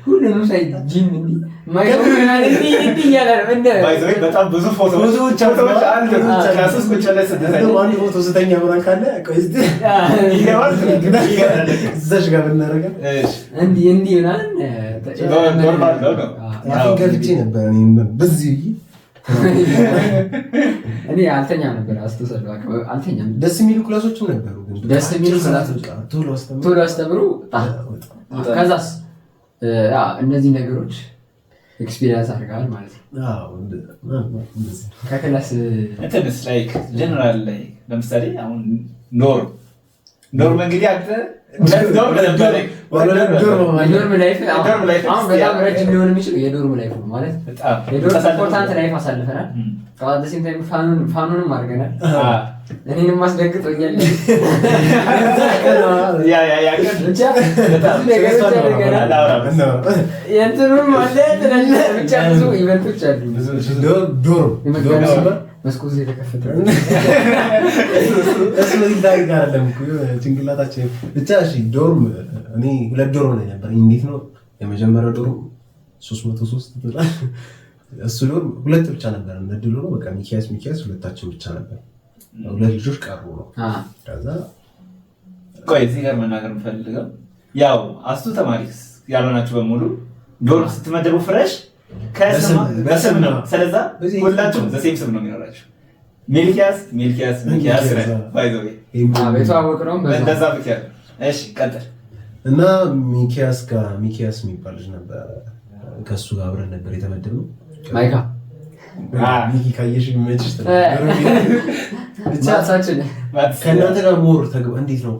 ሁሉንም ሳይ ጂም እንዲህ በጣም ብዙ ፎቶዎች አሉ። ክላስ ቁጭ ላይ አንድ ፎቶ ስተኛ ምናምን ካለ እዛሽ ጋር ብናደርገው እንዲህ ምናምን ገብቼ ነበር በዚህ እኔ አልተኛም ነበር። አልተኛም። ደስ የሚሉ ክላሶችም ነበሩ። ደስ የሚሉ ክላሶች ቶሎ አስተምሩ። ከዛስ እነዚህ ነገሮች ኤክስፒሪየንስ አድርገሃል ማለት ነው። ከክላስ እንትንስ ላይክ ጀነራል ላይ ለምሳሌ አሁን ኖርም እንግዲህ አንተ ዶርም ላይፍ አሁን በጣም ረጅም ሊሆን የሚችለው የዶርም ላይፍ ነው ማለት የዶርም ኢምፖርታንት ላይፍ አሳልፈናል። ከዋደሴም ታይም ፋኑንም አድርገናል። እኔንም አስደንግጦኛል። የእንትኑም አለ ብቻ ብዙ ኢቨንቶች አሉ። መስኮት የተከፈተ ጭንቅላታችን ብቻ። ዶርም እኔ 2 ዶርም ላይ ነበር። እንዴት ነው የመጀመሪያው ዶርም 303 እሱ ዶርም 2 ብቻ ነበር። እንደድሉ ነው በቃ ሚኪያስ ሁለታችን ብቻ ነበር። 2 ልጆች ቀሩ ነው። ከዛ ቆይ እዚህ ጋር መናገር የምፈልገው ያው አስቱ ተማሪስ ያልሆናችሁ በሙሉ ዶርም ስትመደቡ ፍሬሽ በስም ነው። ስለዛ ሁላችሁም ዘሴም ስም ነው የሚኖራችሁ። ሚልኪያስ እንደዛ ብቻ። እሺ ቀጥል። እና ሚኪያስ የሚባል ልጅ ነበር። ከእሱ ጋር አብረን ነበር የተመደብነው። ማይካ ሚኪ ካየሽ የሚመችሽ ከእናንተ ጋር ሞር እንዴት ነው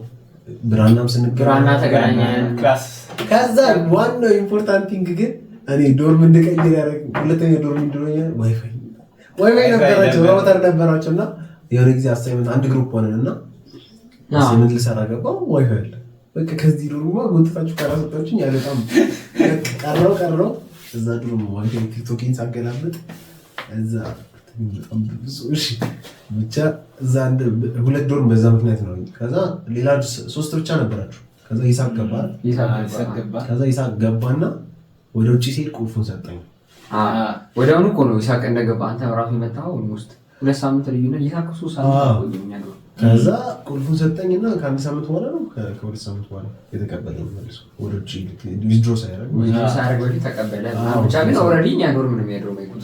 ብራናም ስንገናኝ ተገናኘን ክላስ። ከዛ ዋናው ኢምፖርታንት ቲንግ ግን እኔ ዶርም እንድቀይር ያደረግ ሁለተኛ ዶርም እንድሮኛል። ዋይፋይ ነበራቸው ራውተር ነበራቸው እና የሆነ ጊዜ አሳይመንት አንድ ግሩፕ ሆነን እና አሳይመንት ልሰራ ገባሁ። ዋይፋይ አለ በቃ ከዚህ ዶርም ጎትታችሁ ካላሰጣችሁኝ ያለ በጣም ቀረው እዛ ዶርም ዋይፋይ ቲክቶኬን ሳገላብጥ እዛ እሺ ብቻ እዛ 2 ዶርም በዛ ምክንያት ነው። ከዛ ሌላ 3 ብቻ ነበራችሁ። ከዛ ይሳቅ ገባና ወደ ውጭ ሲሄድ ቁልፉን ሰጠኝ። ወዲያውኑ እኮ ነው ይሳቅ እንደገባ አንተ ራሱ የመጣው ኦልሞስት 2 ሳምንት ልዩነት ይሳቅ 3 ሳምንት ነው። ከዛ ቁልፉን ሰጠኝና ከ1 ሳምንት በኋላ ነው ከ2 ሳምንት በኋላ የተቀበለኝ መልሶ ወደ ውጭ ዊዝድሮ ሳያደርግ ወዲህ ተቀበለ። ብቻ ግን ኦልሬዲ እኛ ዶርም ነው የሚያድረው ማይኩት።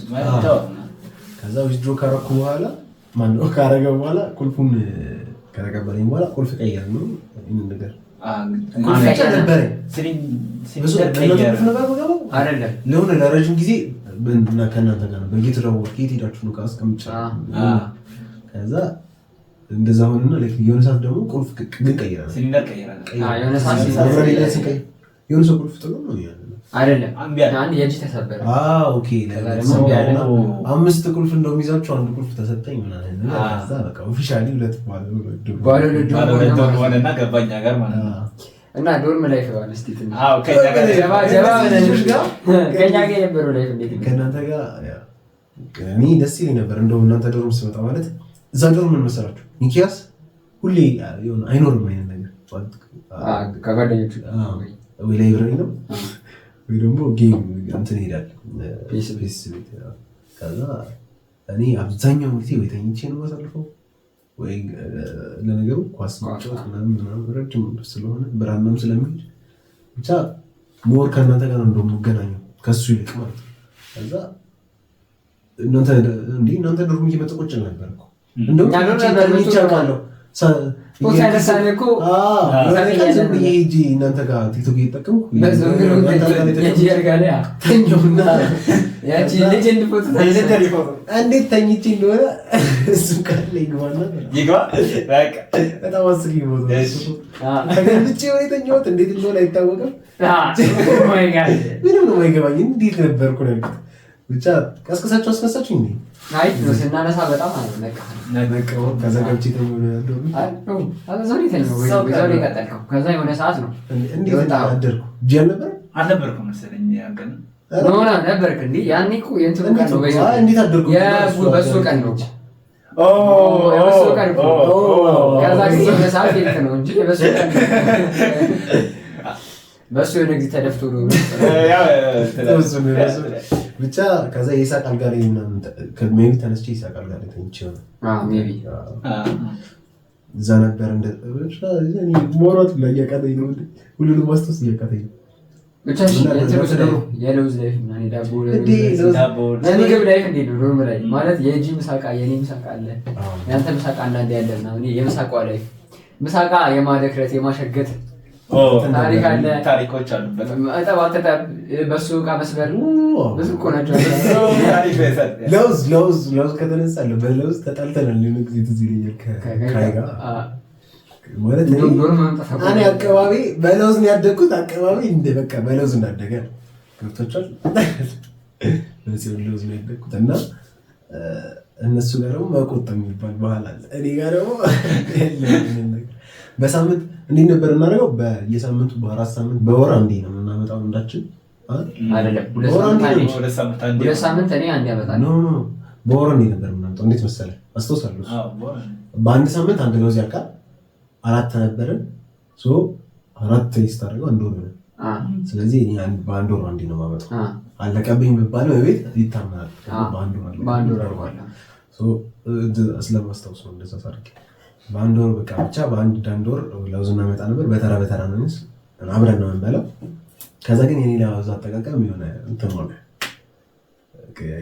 ከዛ ዊዝድሮ ካረኩ በኋላ ማነው ካረገ በኋላ ቁልፉን ከተቀበለኝ በኋላ ቁልፍ ቀየር ነው ይሄን ነገር ለሆነ ለረጅም ጊዜ ከእናንተ ጋር ነበር እየተደዋወልኩ የት ሄዳችሁ ነው አስቀምጫለሁ። ከዛ እንደዛ ሆነና የሆነ ሰዓት ደግሞ ቁልፍ ግን ቀይረናል። የሆነ ሰው ቁልፍ ጥሎ ነው አይደለም አንድ የእጅ ተሰበረ። ኦኬ 5 ቁልፍ እንደውም ይዛችሁ 1 ቁልፍ ተሰጠኝ ምናምን። ከዛ በቃ ኦፊሻሊ 2 ባለ ሆነና ገባኛ ጋር ማለት ነው። እና ዶርም ላይፍ ባል እስቲ ከኛ ጋር ከኛ ጋር የነበረው ላይፍ እንዴት ነው? ከእናንተ ጋር እኔ ደስ ይለኝ ነበር። እንደውም እናንተ ዶርም ስመጣ ማለት እዛ ዶርም ምን መሰላችሁ ሚኪያስ ሁሌ የሆነ አይኖርም አይነት ነገር ከጓደኞቹ ወይ ላይብረሪ ነው ወይ ደግሞ ጌም እንትን ይሄዳል ፒስ ቤት። ከዛ እኔ አብዛኛው ጊዜ ወይ ተኝቼ ነው የማሳልፈው ወይ ለነገሩ ኳስ ማጫወት ምናምን ረጅም ስለሆነ ብራናም ስለሚሄድ ብቻ ሞር ከእናንተ ጋር ነው የምገናኘው ከሱ ይልቅ ማለት ነው። ከዛ እናንተ ዶርም እየመጣ ቁጭ ነበር እኮ እንደውም ይቻላል እናንተ ጋር ቲክቶክ እየተጠቀምኩ እንዴት ተኝቼ እንደሆነ እሱ ቃል ላይ በጣም አስጊ ተገልጬ ወደ የተኛሁት እንዴት እንደሆነ አይታወቅም። ምንም ነው የማይገባኝ እንዴት ነበርኩ ነው። ብቻ ቀስቀሳችሁ እንዴ? አይ ነው ስናነሳ በጣም ነቀው ከዛ ገብቼ ተሞለ ያደሩ ከዛ የሆነ ሰዓት ነው እንዴ አደርኩ ጀል ነበር አልነበርኩም መሰለኝ ያቀን ኖና ነበርክ እንዴ? ያኔ እኮ የእንትኑ ቀን ነው በይዘው እንዴት አደርኩ የበሱ ቀን ነው የበሱ ቀን ነው ከዛ ግን የሆነ ሰዓት የት ነው እንጂ የበሱ ቀን በሱ የሆነ ጊዜ ተደፍቶ ነው ብቻ ከዛ የይሳቅ አልጋ ላይ ምናምን ሜቢ ተነስቼ ይሳቅ አልጋ ላይ ተኝቼ ነው ሜቢ እዛ ነበር እንደ ሞሮት ላይ ያቃተኝ ነው ሁሉንም ማስታወስ እያቃተኝ ነው ብቻ የለውዝ ላይ ምናምን ዳቦ ምግብ ላይ እንዴት ነው ኖርማል ላይ ማለት የጂ ምሳቃ የኔ ምሳቃ አለ ያንተ ምሳቃ አንዳንዴ ያለ ምናምን የምሳቃ ላይ ምሳቃ የማደክረት የማሸገት ታሪክ አለ ታሪኮች አሉበት አጠባጠብ በሱ ዕቃ መስበር ብዙ እኮ ናቸው ለውዝ ከተነሳለ በለውዝ ተጣልተናል የሆነ ጊዜ ትዝ ይለኛል ከካይ ጋር ማለት እኔ አካባቢ በለውዝ ነው ያደግኩት አካባቢ እንደ በቃ በለውዝ እንዳደገ ገብቶቻል በዚህ ለውዝ ነው ያደግኩት እና እነሱ ጋር ደግሞ መቆጠብ የሚባል ባህል አለ እኔ ጋር ደግሞ በሳምንት እንዴት ነበር እናደርገው በየሳምንቱ በአራት ሳምንት በወር አንዴ ነው የምናመጣው እንዳችን አይደለም ሁለት ሳምንት እኔ አንዴ አመጣለሁ ኖ በወር አንዴ ነበር የምናመጣው እንዴት መሰለህ አስተውሳለሁ በአንድ ሳምንት አንድ ለውዝ ያልቃል አራት ነበርን ሶ አራት ይስታረጋው አንድ ወር ነው ስለዚህ እኔ በአንድ ወር አንዴ ነው የማመጣው አለቀብኝ በባለው በቤት ይታመናል በአንድ ወር አርጓለሁ ሶ ስለማስታውስ ነው እንደዛ ታሪክ በአንድ ወር በቃ ብቻ በአንድ ወር ለውዝ እናመጣ ነበር በተራ በተራ ነው አብረን ነው የምንበላው ከዛ ግን የኔ ለውዝ አጠቃቀም የሆነ እንትን ሆነ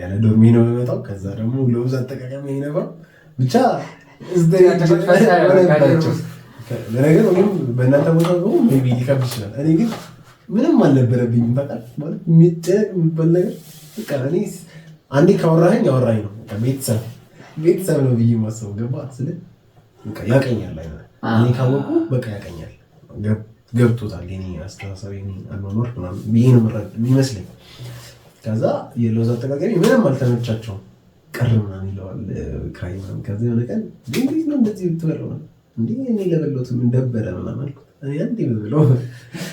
ያለ ዶርሚ ነው የምመጣው ከዛ ደግሞ ለውዝ አጠቃቀም ይነባው ብቻ ለነገር ወይም በእናንተ ቦታ ነው ሜቢ ሊከብድ ይችላል እኔ ግን ምንም አልነበረብኝም በቃ ማለት የሚጨነቅ የሚባል ነገር በቃ እኔ አንዴ ካወራኸኝ አወራኝ ነው ቤተሰብ ነው ብዬ ማሰብ ገባ ስለ በቃ ያቀኛል አይደል እኔ ካወቁ በቃ ያቀኛል ገብቶታል የኔ አስተሳሰብ የኔ አኗኗር ምናምን ብዬ ነው የሚመስለኝ ከዛ የለውዝ አጠቃቀሚ ምንም አልተመቻቸውም ቀር ምናምን ይለዋል ካይ ምናምን ከዛ የሆነ ቀን እንዴት ነው እንደዚህ ብትበለው እንዴ እኔ ለበለውትም እንደበረ ምናምን አልኩት እኔ አንዴ ብለው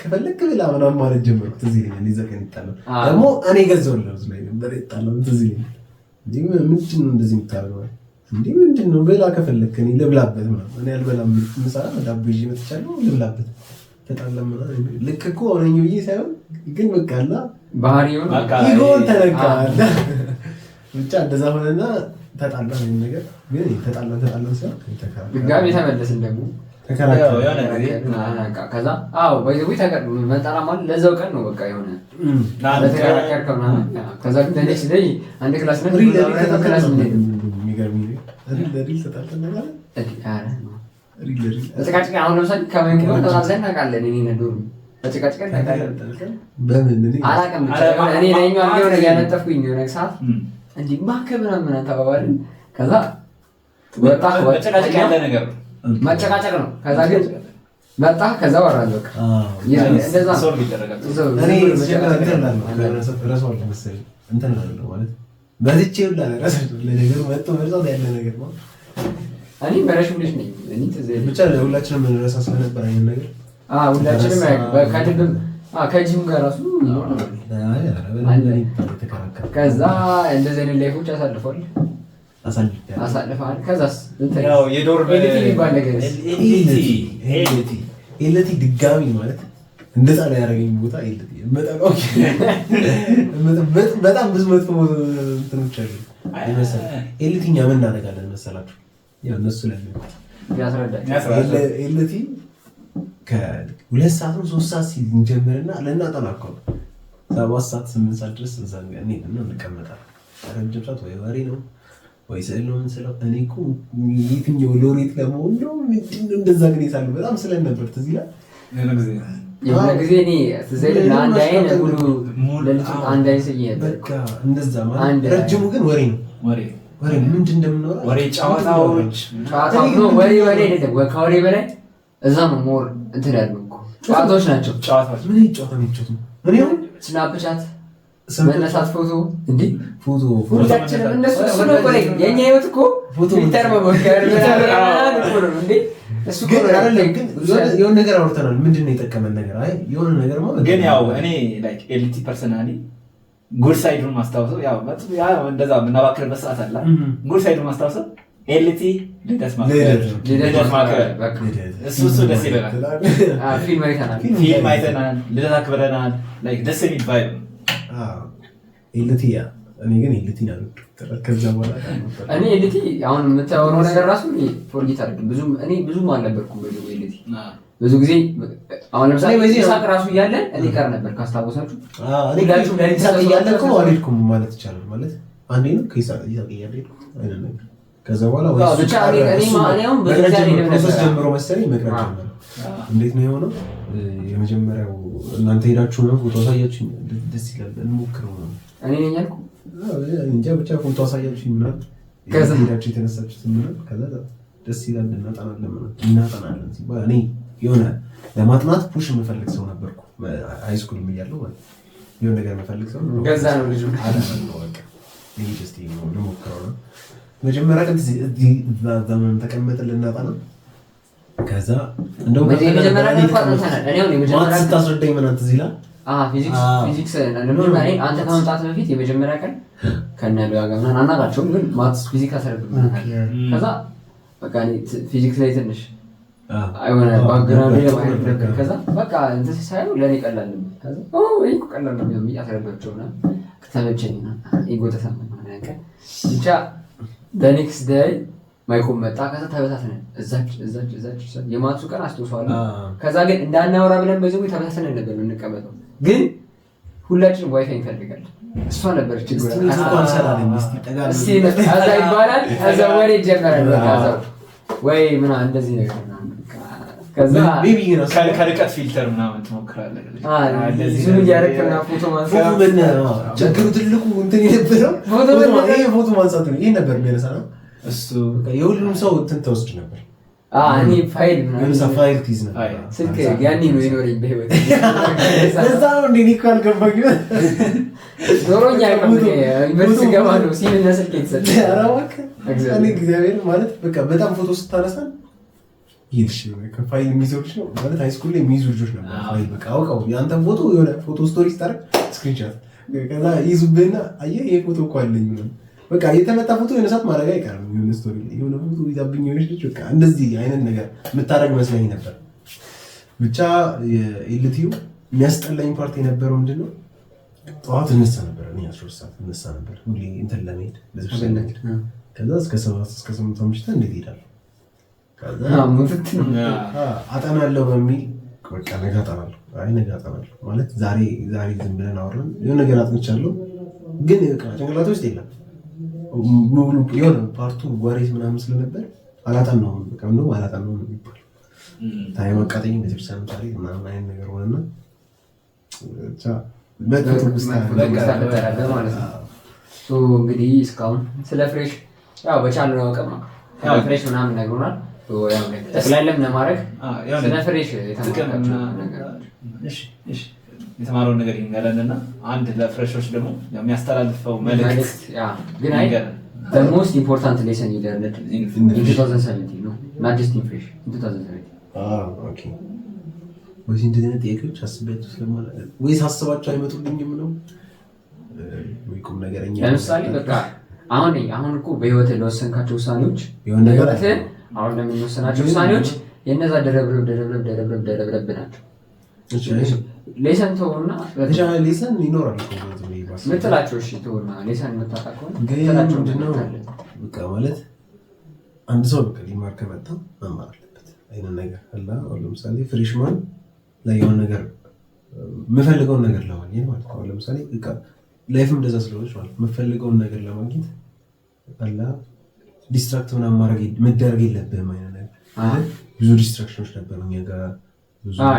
ከፈለክ ብላ ምናምን ማለት ጀመርኩ ትዝ ይለኛል ይዘከን ይጣላል ደግሞ እኔ ገዘው ለውዝ ላይ ነበር ይጣላል ትዝ ይለኛል እንዴ ምንድን ነው እንደዚህ የምታደርገው እንዴ ምንድን ነው በላ ከፈለክ እኔ ልብላበት ምናምን እኔ አልበላም ምሳ ዳቦ ይዤ መጥቻለሁ ልብላበት ተጣላም ምናምን ልክ እኮ ሆነኝ ብዬ ሳይሆን ግን በቃ አላ ባህሪው ይጎን ተነካለ ብቻ እንደዛ ሆነና ተጣላን ነው ነገር ግን ተጣላን ሳይሆን ድጋሜ ተመለስን ደግሞ ተከራከረ ከዛ አዎ በይዘው ተቀርቡ መጣላ ማለት ለዛው ቀን ነው በቃ የሆነ ለተከራከር ከሆነ ከዛ ግን ለኔክስ ደይ አንድ ክላስ ነው ክላስ ነው የሚገርምኝ ሪል ተጣልተን ማለት አረ ሪል ተቃጭቀ አሁን ለምሳሌ ከመንገድ ነው ተዛዘን እናውቃለን እኔ ነዶር ተጨቃጭቀ እናውቃለን በምን እኔ አላውቅም እኔ ነኝ የሆነ ያነጠፍኩኝ የሆነ ሰዓት እንዴ ማከብና ምን ተባባልን ከዛ ወጣ መጨቃጨቅ ያለ ነገር መጨቃጨቅ ነው ከዛ ግን መጣ ከዛ ወራለሁ እንደዛ ሶልቭ ይደረጋል እኔ ረሳው መሰለኝ እንትን ነው ማለት በዚህቼ ሁላ ረሳው ለነገሩ መጥቶ መርዛው ያለ ነገር ነው እኔ በረሽም ልጅ ነኝ እኔ ተዘይ ብቻ ለሁላችንም እንረሳ ስለነበር አይነት ነገር ሁላችንም ከድብም ከጂም ጋር ራሱ ከዛ እንደዚህ አይነት ላይፎች አሳልፈዋል ከዛስ ያው የዶርም ይባል ነገር ኤልቲ ድጋሚ ማለት እንደዛ ላይ ያደረገኝ ቦታ ኤልቲ በጣም ብዙ መጥፎ እንትኖች አሉ ይመስላል ኤልቲኛ ምን እናደርጋለን መሰላችሁ ያው እነሱ ላይ ያስረዳል ኤልቲ ከሁለት ሰዓት ነው 3 ሰዓት ሲል እንጀምርና ለእናጠናቀው 7 ሰዓት 8 ሰዓት ድረስ እዛ እንቀመጣለን ረጅም ሰዓት ወይ ወሬ ነው ወይ ስዕል ነው የምንስለው እኔ እኮ የትኛው ሎሬት ለመሆን ነው እንደዛ ግን ይሳሉ በጣም ስለነበር ትዝ ይላል የሆነ ጊዜ እኔ ትዝ ይላል አንድ አይን ሁሉ ለልጅ አንድ አይን ስዬ በቃ እንደዛ ማለት ረጅሙ ግን ወሬ ነው ወሬ ምንድን እንደምንወራ ወሬ ጨዋታዎች ነው ወሬ አይደለም ከወሬ በላይ እዛ ነው ሞር እንትን ያለው እኮ ጨዋታዎች ናቸው ምን ጨዋታ ነው እኔ መነሳት ፎቶ እንዴ ፎቶ ሁላችንም እነሱ ነው ቆይ የኛ ህይወት እኮ ፊልተር መሞከር ምናምን እንዴ እሱ ግን አይደለም ግን የሆነ ነገር አውርተናል ምንድን ነው የጠቀመን ነገር አይ የሆነ ነገር ማለት ግን ያው እኔ ላይክ ኤልቲ ፐርሰናሊ ጉድ ሳይዱን ማስታወሰው ያው እንደዛ የምናባክርበት ሰዓት አለ ጉድ ሳይዱን ማስታወሰው ኤልቲ ልደት ማክበር እሱ ደስ ይለናል ፊልም አይተናል ልደት አክብረናል ላይክ ደስ የሚል ቫይብ ኤልቲ ያ እኔ ግን ኤልቲ ነው ከዛ በኋላ እኔ ኤልቲ አሁን የምታወራው ነገር ራሱ ፎርጌት አድርግ ብዙም አልነበርኩም ኤልቲ ብዙ ጊዜ አሁን ለምሳሌ በዚህ ሳቅ ራሱ እያለ እኔ ቀር ነበር ካስታወሳችሁ እኔ ጋችሁ ለሊሳቅ እያለ እኮ አልሄድኩም ማለት ይቻላል ማለት አንዴ ነው ከይሳቅ እያለ አይደለም ከዛ በኋላ ብቻ እኔ ማንኛውም ፕሮሰስ ጀምሮ መሰለኝ መቅረብ ጀመረ እንዴት ነው የሆነው የመጀመሪያው እናንተ ሄዳችሁ ነው ፎቶ አሳያችሁኝ ደስ ይላል እንሞክረው ነው እኔ ነኝ ያልኩ እንጃ ብቻ ፎቶ አሳያችሁኝ ምናምን ከዛ ሄዳችሁ የተነሳችሁት ምናምን ከዛ ደስ ይላል እናጠናለን ሲባል እኔ የሆነ ለማጥናት ፑሽ የምፈልግ ሰው ነበርኩ ሃይስኩል እያለሁ ማለት የሆነ ነገር የምፈልግ ሰው ነው ገዛ ነው ልጅ አላማው በቃ ይሄ ደስ ይላል ነው ሞክረው ነው መጀመሪያ ግን ዘመን ተቀመጠን ልናጠና ከዛ እንደው መጀመሪያ ላይ ቋጥተናል እኔ አሁን የመጀመሪያ ስታስረዳኝ ምን አንተ ዚላ ፊዚክስ ለምን አንተ ከመምጣት በፊት የመጀመሪያ ቀን ከነሉ ያጋምናን አናቃቸውም ግን ማትስ ፊዚክስ አሰረብናል ከዛ በቃ ፊዚክስ ላይ ትንሽ አይሆነ ባክግራውንድ ላይ ማለት ነበር ከዛ በቃ እንትን ሳይሆን ለኔ ቀላል ነው ከዛ ወይ ቀላል ነው የሚል ያሰረባቸውና ከተመቸኝና ኢጎ ተሰማኝ ማለት ነው ብቻ በኔክስት ዴይ ማይኮም መጣ ከዛ ተበታተነ እዛች የማትሱ ቀን አስተውሰዋለሁ ከዛ ግን እንዳናወራ ብለን በዚህ ተበታተነ ነበር የምንቀመጠው ግን ሁላችንም ዋይፋይ እንፈልጋለን እሷ ነበር ችግር እስቲ ከዛ ይባላል ከዛ ወሬ ይጀምራል ከዛ ወይ ምን እንደዚህ ነገር ከዛ ቤቢ ነው ከርቀት ፊልተር ምናምን ትሞክራለህ እንደዚህ ዙም እያደረግና ፎቶ ማንሳት ፎቶ በእና ችግሩ ትልቁ እንትን የነበረው ፎቶ ማንሳት ነው ይሄ ነበር የሚያነሳው እሱ የሁሉም ሰው እንትን ተወስድ ነበር እኔ ፋይል ምናምን ፋይል ትይዝ ነበር ስልክ ያኔ ነው የኖረኝ በህይወት ለዛ ነው እንዴ ኒኮ አልገባኝም ዶሮኛ ዩኒቨርሲቲ ገባ ነው ሲምና ስልክ የተሰጠ አራዋክ እኔ እግዚአብሔር ማለት በቃ በጣም ፎቶ ስታነሳ ይልሽ ከፋይል የሚይዙልሽ ነው ማለት ሃይስኩል ላይ የሚይዙ ልጆች ነበር ፋይል በቃ አውቀው ያንተ ፎቶ የሆነ ፎቶ ስቶሪ ስታረግ ስክሪንሾት ከዛ ይዙብህና አየህ ይሄ ፎቶ እኮ አለኝ ምናምን በቃ የተመጣ ፎቶ የሆነ ሰዓት ማድረግ አይቀርም የሆነ ስቶሪ ላይ የሆነ ፎቶ ይዛብኝ የሆነች ልጅ በቃ እንደዚህ አይነት ነገር የምታደርግ መስለኝ ነበር ብቻ የኤልቲዩ የሚያስጠላኝ ፓርቲ የነበረው ምንድነው ጠዋት እነሳ ነበር እኔ 12 ሰዓት እነሳ ነበር ሁሌ እንትን ለመሄድ ለተወሰነ ነገር ከዛ እስከ 7 እስከ 8 አምሽታ እንዴት ሄዳለሁ ከዛ አጠናለሁ በሚል በቃ ነገ አጠናለሁ ነገ አጠናለሁ ማለት ዛሬ ዝም ብለን አወራን የሆነ ነገር አጥንቻለሁ ግን በቃ ጭንቅላቴ ውስጥ የለም ሙሉ የሆነ ፓርቱ ወሬት ምናምን ስለነበር አላጠናሁም በቃ እንደው አላጠናሁም የሚባል ታይም አቃጠኝ ቤተክርስቲያን ታሪ ምናምን አይነት ነገር ሆነና ብቻ በቃ ማለት ነው ሶ እንግዲህ እስካሁን ስለ ፍሬሽ ያው በቻልነው አቅም ነው ፍሬሽ ምናምን ነግሮናል ያው ተክላለም ለማድረግ ስለ ፍሬሽ የተማርናቸው ነገር እሺ የተማረው ነገር ይንገረንና አንድ ለፍሬሾች ደግሞ የሚያስተላልፈው መልእክት ግን አይ the most important lesson you learned in 2017 ነው not just in fresh in 2017 ኦኬ ወይስ እንደዚህ ጥያቄዎች አስቤያቸው ስለማለት ወይስ አስባቸው አይመጡልኝም ነው ወይ ነገረኛ ለምሳሌ በቃ አሁን እኮ በህይወት ለወሰንካቸው ውሳኔዎች የሆነ ነገር አሁን ለምንወሰናቸው ውሳኔዎች የነዛ ደረብረብ ናቸው ሌሰን ተውና ለተሻለ ሌሰን ይኖራል እኮ ማለት ነው ምትላቸው እሺ ተውና ሌሰን መታጣቀው ምትላቸው ምንድነው በቃ ማለት አንድ ሰው በቃ ሊማር ከመጣ መማር አለበት አይነት ነገር አላ ለምሳሌ ፍሬሽማን ላይ የሆነ ነገር የምፈልገውን ነገር ለማግኘት ማለት ነው ለምሳሌ በቃ ላይፍም እንደዛ ስለሆነች ማለት የምፈልገውን ነገር ለማግኘት አላ ዲስትራክት ምናምን መደረግ የለብህም አይነት ነገር ብዙ ዲስትራክሽኖች ነበሩ እኛ ጋር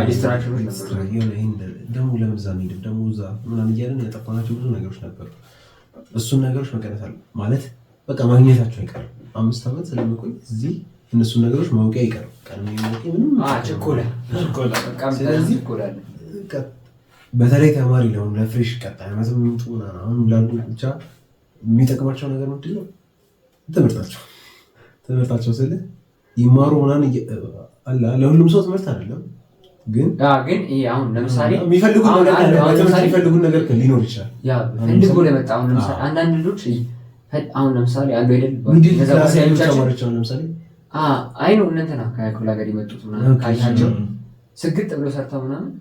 ዲስትራክሽኖች ነበሩ ደግሞ ለምን እዛ እንሂድ ደግሞ እዛ ምናምን እያለን ያጠፋናቸው ብዙ ነገሮች ነበሩ እሱን ነገሮች መቀነስ አለ ማለት በቃ ማግኘታቸው አይቀርም 5 ዓመት ስለምቆይ እዚህ እነሱን ነገሮች ማወቂያ አይቀርም ቀድሜ ማወቂያ ምንም ችኮላ ስለዚህ በተለይ ተማሪ ለሆኑ ለፍሬሽ ቀጣይ ዓመት የሚመጡ አሁን ላሉ ብቻ የሚጠቅማቸው ነገር ምንድን ነው? ትምህርታቸው ስለ ይማሩ ምናምን ለሁሉም ሰው ትምህርት አይደለም፣ ግን አሁን ለምሳሌ የሚፈልጉት ነገር ሊኖር ይችላል። ፈልጎ ለመጣ አሁን ለምሳሌ አንዳንድ ልጆች አሁን ለምሳሌ አንዱ አይደል ለምሳሌ አይ ነው እንትና ከክፍለ ሀገር የመጡት ምናምን ካያቸው ስግጥ ብሎ ሰርተው ምናምን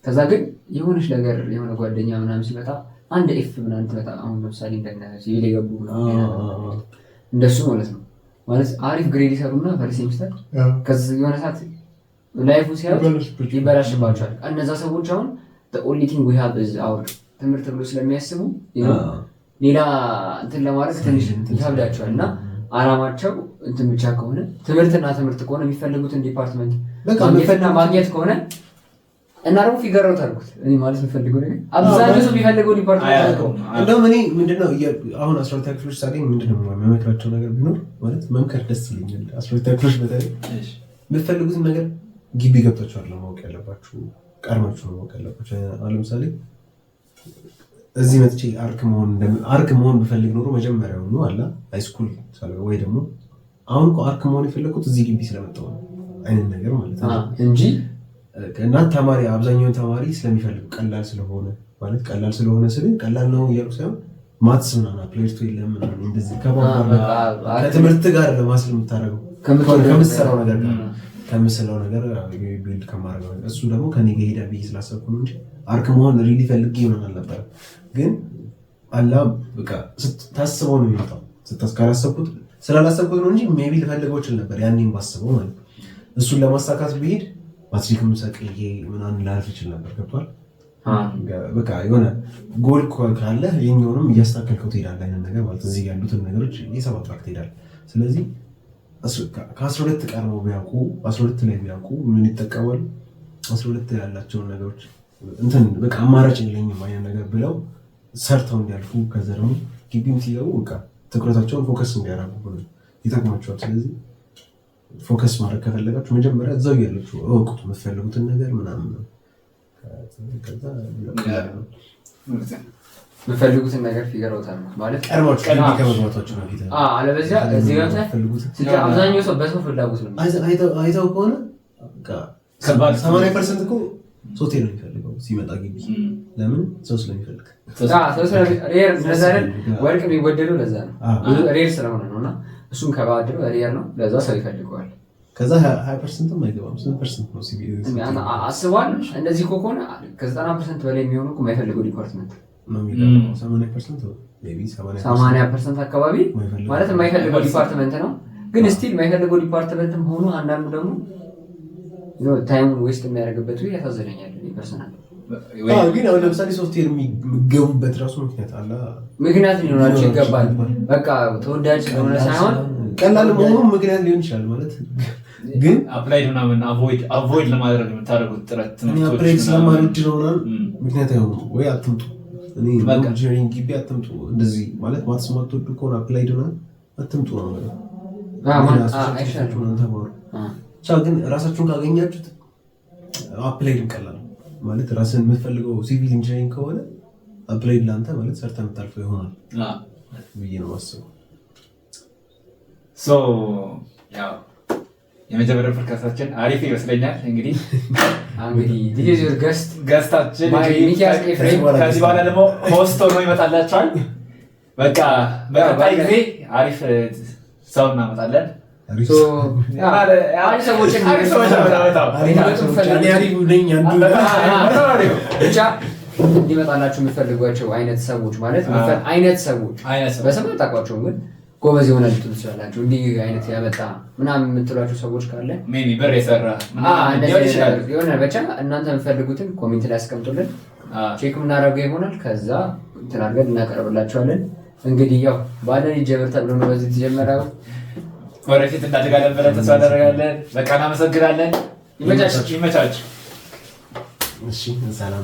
ከዛ ግን የሆነች ነገር የሆነ ጓደኛ ምናምን ሲመጣ አንድ ኤፍ ምናምን ትመጣ። አሁን ለምሳሌ እንደነ ሲቪል የገቡ እንደሱ ማለት ነው። ማለት አሪፍ ግሬድ ይሰሩና ፈርስ ሴሚስተር ከዚህ የሆነ ሰዓት ላይፉ ሲያዩ ይበላሽባቸዋል። እነዛ ሰዎች አሁን the only thing we have is our ትምህርት ብሎ ስለሚያስቡ ሌላ እንትን ለማድረግ ትንሽ ይከብዳቸዋል እና አላማቸው እንትን ብቻ ከሆነ ትምህርትና ትምህርት ከሆነ የሚፈልጉትን ዲፓርትመንት ማግኘት ከሆነ እና ደግሞ ፊገር አውት አድርጉት። እኔ ማለት የምፈልገው ነገር አብዛኛው ሰው የሚፈልገው ዲፓርትመንት አድርገው እንደውም እኔ ምንድነው አሁን 12ኛ ክፍሎች ሳገኝ ምንድነው መመክራቸው ነገር ቢኖር ማለት መምከር ደስ ይለኛል። 12ኛ ክፍሎች በተለይ የምትፈልጉትን ነገር ግቢ ገብታችኋል ለማወቅ ያለባችሁ ቀርማችሁ ማወቅ ያለባችሁ። አሁን ለምሳሌ እዚህ መጥቼ አርክ መሆን ብፈልግ ኖሮ መጀመሪያው ነው አላ ሃይስኩል ወይ ደግሞ አሁን እኮ አርክ መሆን የፈለኩት እዚህ ግቢ ስለመጣሁ አይነት ነገር ማለት ነው እንጂ እና ተማሪ አብዛኛውን ተማሪ ስለሚፈልጉ ቀላል ስለሆነ ቀላል ነው እያሉ ሳይሆን ማትስ ምናምን አፕላይቶ የለም ምናምን እንደዚህ ከትምህርት ጋር ለማስል የምታደርገው ከምትሰራው ነገር ቢልድ ከማድረገው እሱ ደግሞ ከኔ ጋር ሄዳ ብዬ ስላሰብኩ ነው እንጂ አርክ መሆን ሪሊ ፈልጌ ይሆናል ነበር። ግን አላ በቃ ታስበው ነው የሚመጣው። ስላላሰብኩት ነው እንጂ ሜቢ ልፈልገው ይችል ነበር ያኔም ባስበው ማለት ነው። እሱን ለማሳካት ብሄድ ማትሪክም ሰቅዬ ምናምን ላልፍ ይችል ነበር። ገብቷል? በቃ የሆነ ጎል ካለ የኛውንም እያስተካከልከው ትሄዳለህ አይነት ነገር ማለት እዚህ ያሉትን ነገሮች እየሰባጥራክ ትሄዳለህ። ስለዚህ ከ12 ቀርበው ቢያውቁ 12 ላይ ቢያውቁ ምን ይጠቀማሉ? 12 ያላቸውን ነገሮች እንትን በቃ አማራጭ የለኝም አይነት ነገር ብለው ሰርተው እንዲያልፉ ከዛ ደግሞ ግቢም ሲገቡ በቃ ትኩረታቸውን ፎከስ እንዲያደርጉ ይጠቅማቸዋል። ስለዚህ ፎከስ ማድረግ ከፈለጋችሁ መጀመሪያ እዛው ያላችሁ እወቁት የምትፈልጉትን ነገር ምናምን ነው። ከዛ የምትፈልጉትን ነገር ፊገር አውት ማለት ቀድማችሁ ነው። አለበለዚያ እዚህ ጋር አብዛኛው ሰው በሰው ፍላጎት ነው አይተው ከሆነ ከባድ 80% እኮ ሶቴ ነው የሚፈልገው ሲመጣ ግቢ። ለምን? ሰው ስለሚፈልግ ወርቅ የሚወደደው ለዛ ነው። ሬር ስለሆነ ነው እና እሱም ከባድረው ሬር ነው ለዛ ሰው ይፈልገዋል። ከዛ 20%ም አይገባም 8% ነው ሲቪል አስቧል። እንደዚህ ከሆነ ከ90% በላይ የሚሆነው እኮ የማይፈልገው ዲፓርትመንት ነው የሚገባው። 80% አካባቢ ማለት የማይፈልገው ዲፓርትመንት ነው። ግን ስቲል የማይፈልገው ዲፓርትመንትም ሆኖ አንዳንዱ ደግሞ ታይም ዌስት የሚያደርግበት ወይ ያሳዝነኛል ፐርሰናል። ግን አሁን ለምሳሌ ሶፍትዌር የሚገቡበት ራሱ ምክንያት ሊኖራቸው ይገባል። በቃ ተወዳጅ ስለሆነ ሳይሆን ቀላል መሆኑ ምክንያት ሊሆን ይችላል ማለት ግን አፕላይ ምናምን አቮይድ ለማድረግ የምታደርጉት ጥረት ትምህርቶች ስለማንወድ ነው ምክንያት አይሆንም ወይ አትምጡ። እኔ ኢንጂነሪንግ ግቢ አትምጡ እንደዚህ ማለት ማትስ ማትወዱ ከሆነ አፕላይ ምናምን አትምጡ ነው ማለት ግን ራሳችሁን ካገኛችሁት አፕላይድ ቀላል ማለት ራስን የምትፈልገው ሲቪል ኢንጂነሪንግ ከሆነ አፕላይድ ለአንተ ማለት ሰርተህ የምታልፈው ይሆናል ብዬ ነው የማስበው። ያው የመጀመሪያው ፖድካስታችን አሪፍ ይመስለኛል። እንግዲህ ገስታችን ከዚህ በኋላ ደግሞ ሆስት ሆኖ ይመጣላችኋል። በቃ በቀጣይ ጊዜ አሪፍ ሰው እናመጣለን። እንዲመጣላችሁ የምትፈልጓቸው አይነት ሰዎች ማለት አይነት ሰዎች በስም ታውቋቸውም ግን ጎበዝ የሆነ ልትሉ ትችላላችሁ። እንዲህ አይነት ያመጣ ምናምን የምትሏቸው ሰዎች ካለ ብር የሰራ የሆነ ብቻ እናንተ የምትፈልጉትን ኮሜንት ላይ አስቀምጡልን፣ ቼክ የምናደርገው ይሆናል። ከዛ እንትን አድርገን እናቀርብላችኋለን። እንግዲህ ያው ባለን ይጀምር ተብሎ ነው በዚህ የተጀመረው። ወደፊት እናድጋለን ብለን ተስፋ እናደርጋለን። በቃ እናመሰግናለን። ይመቻችሁ። እሺ ሰላም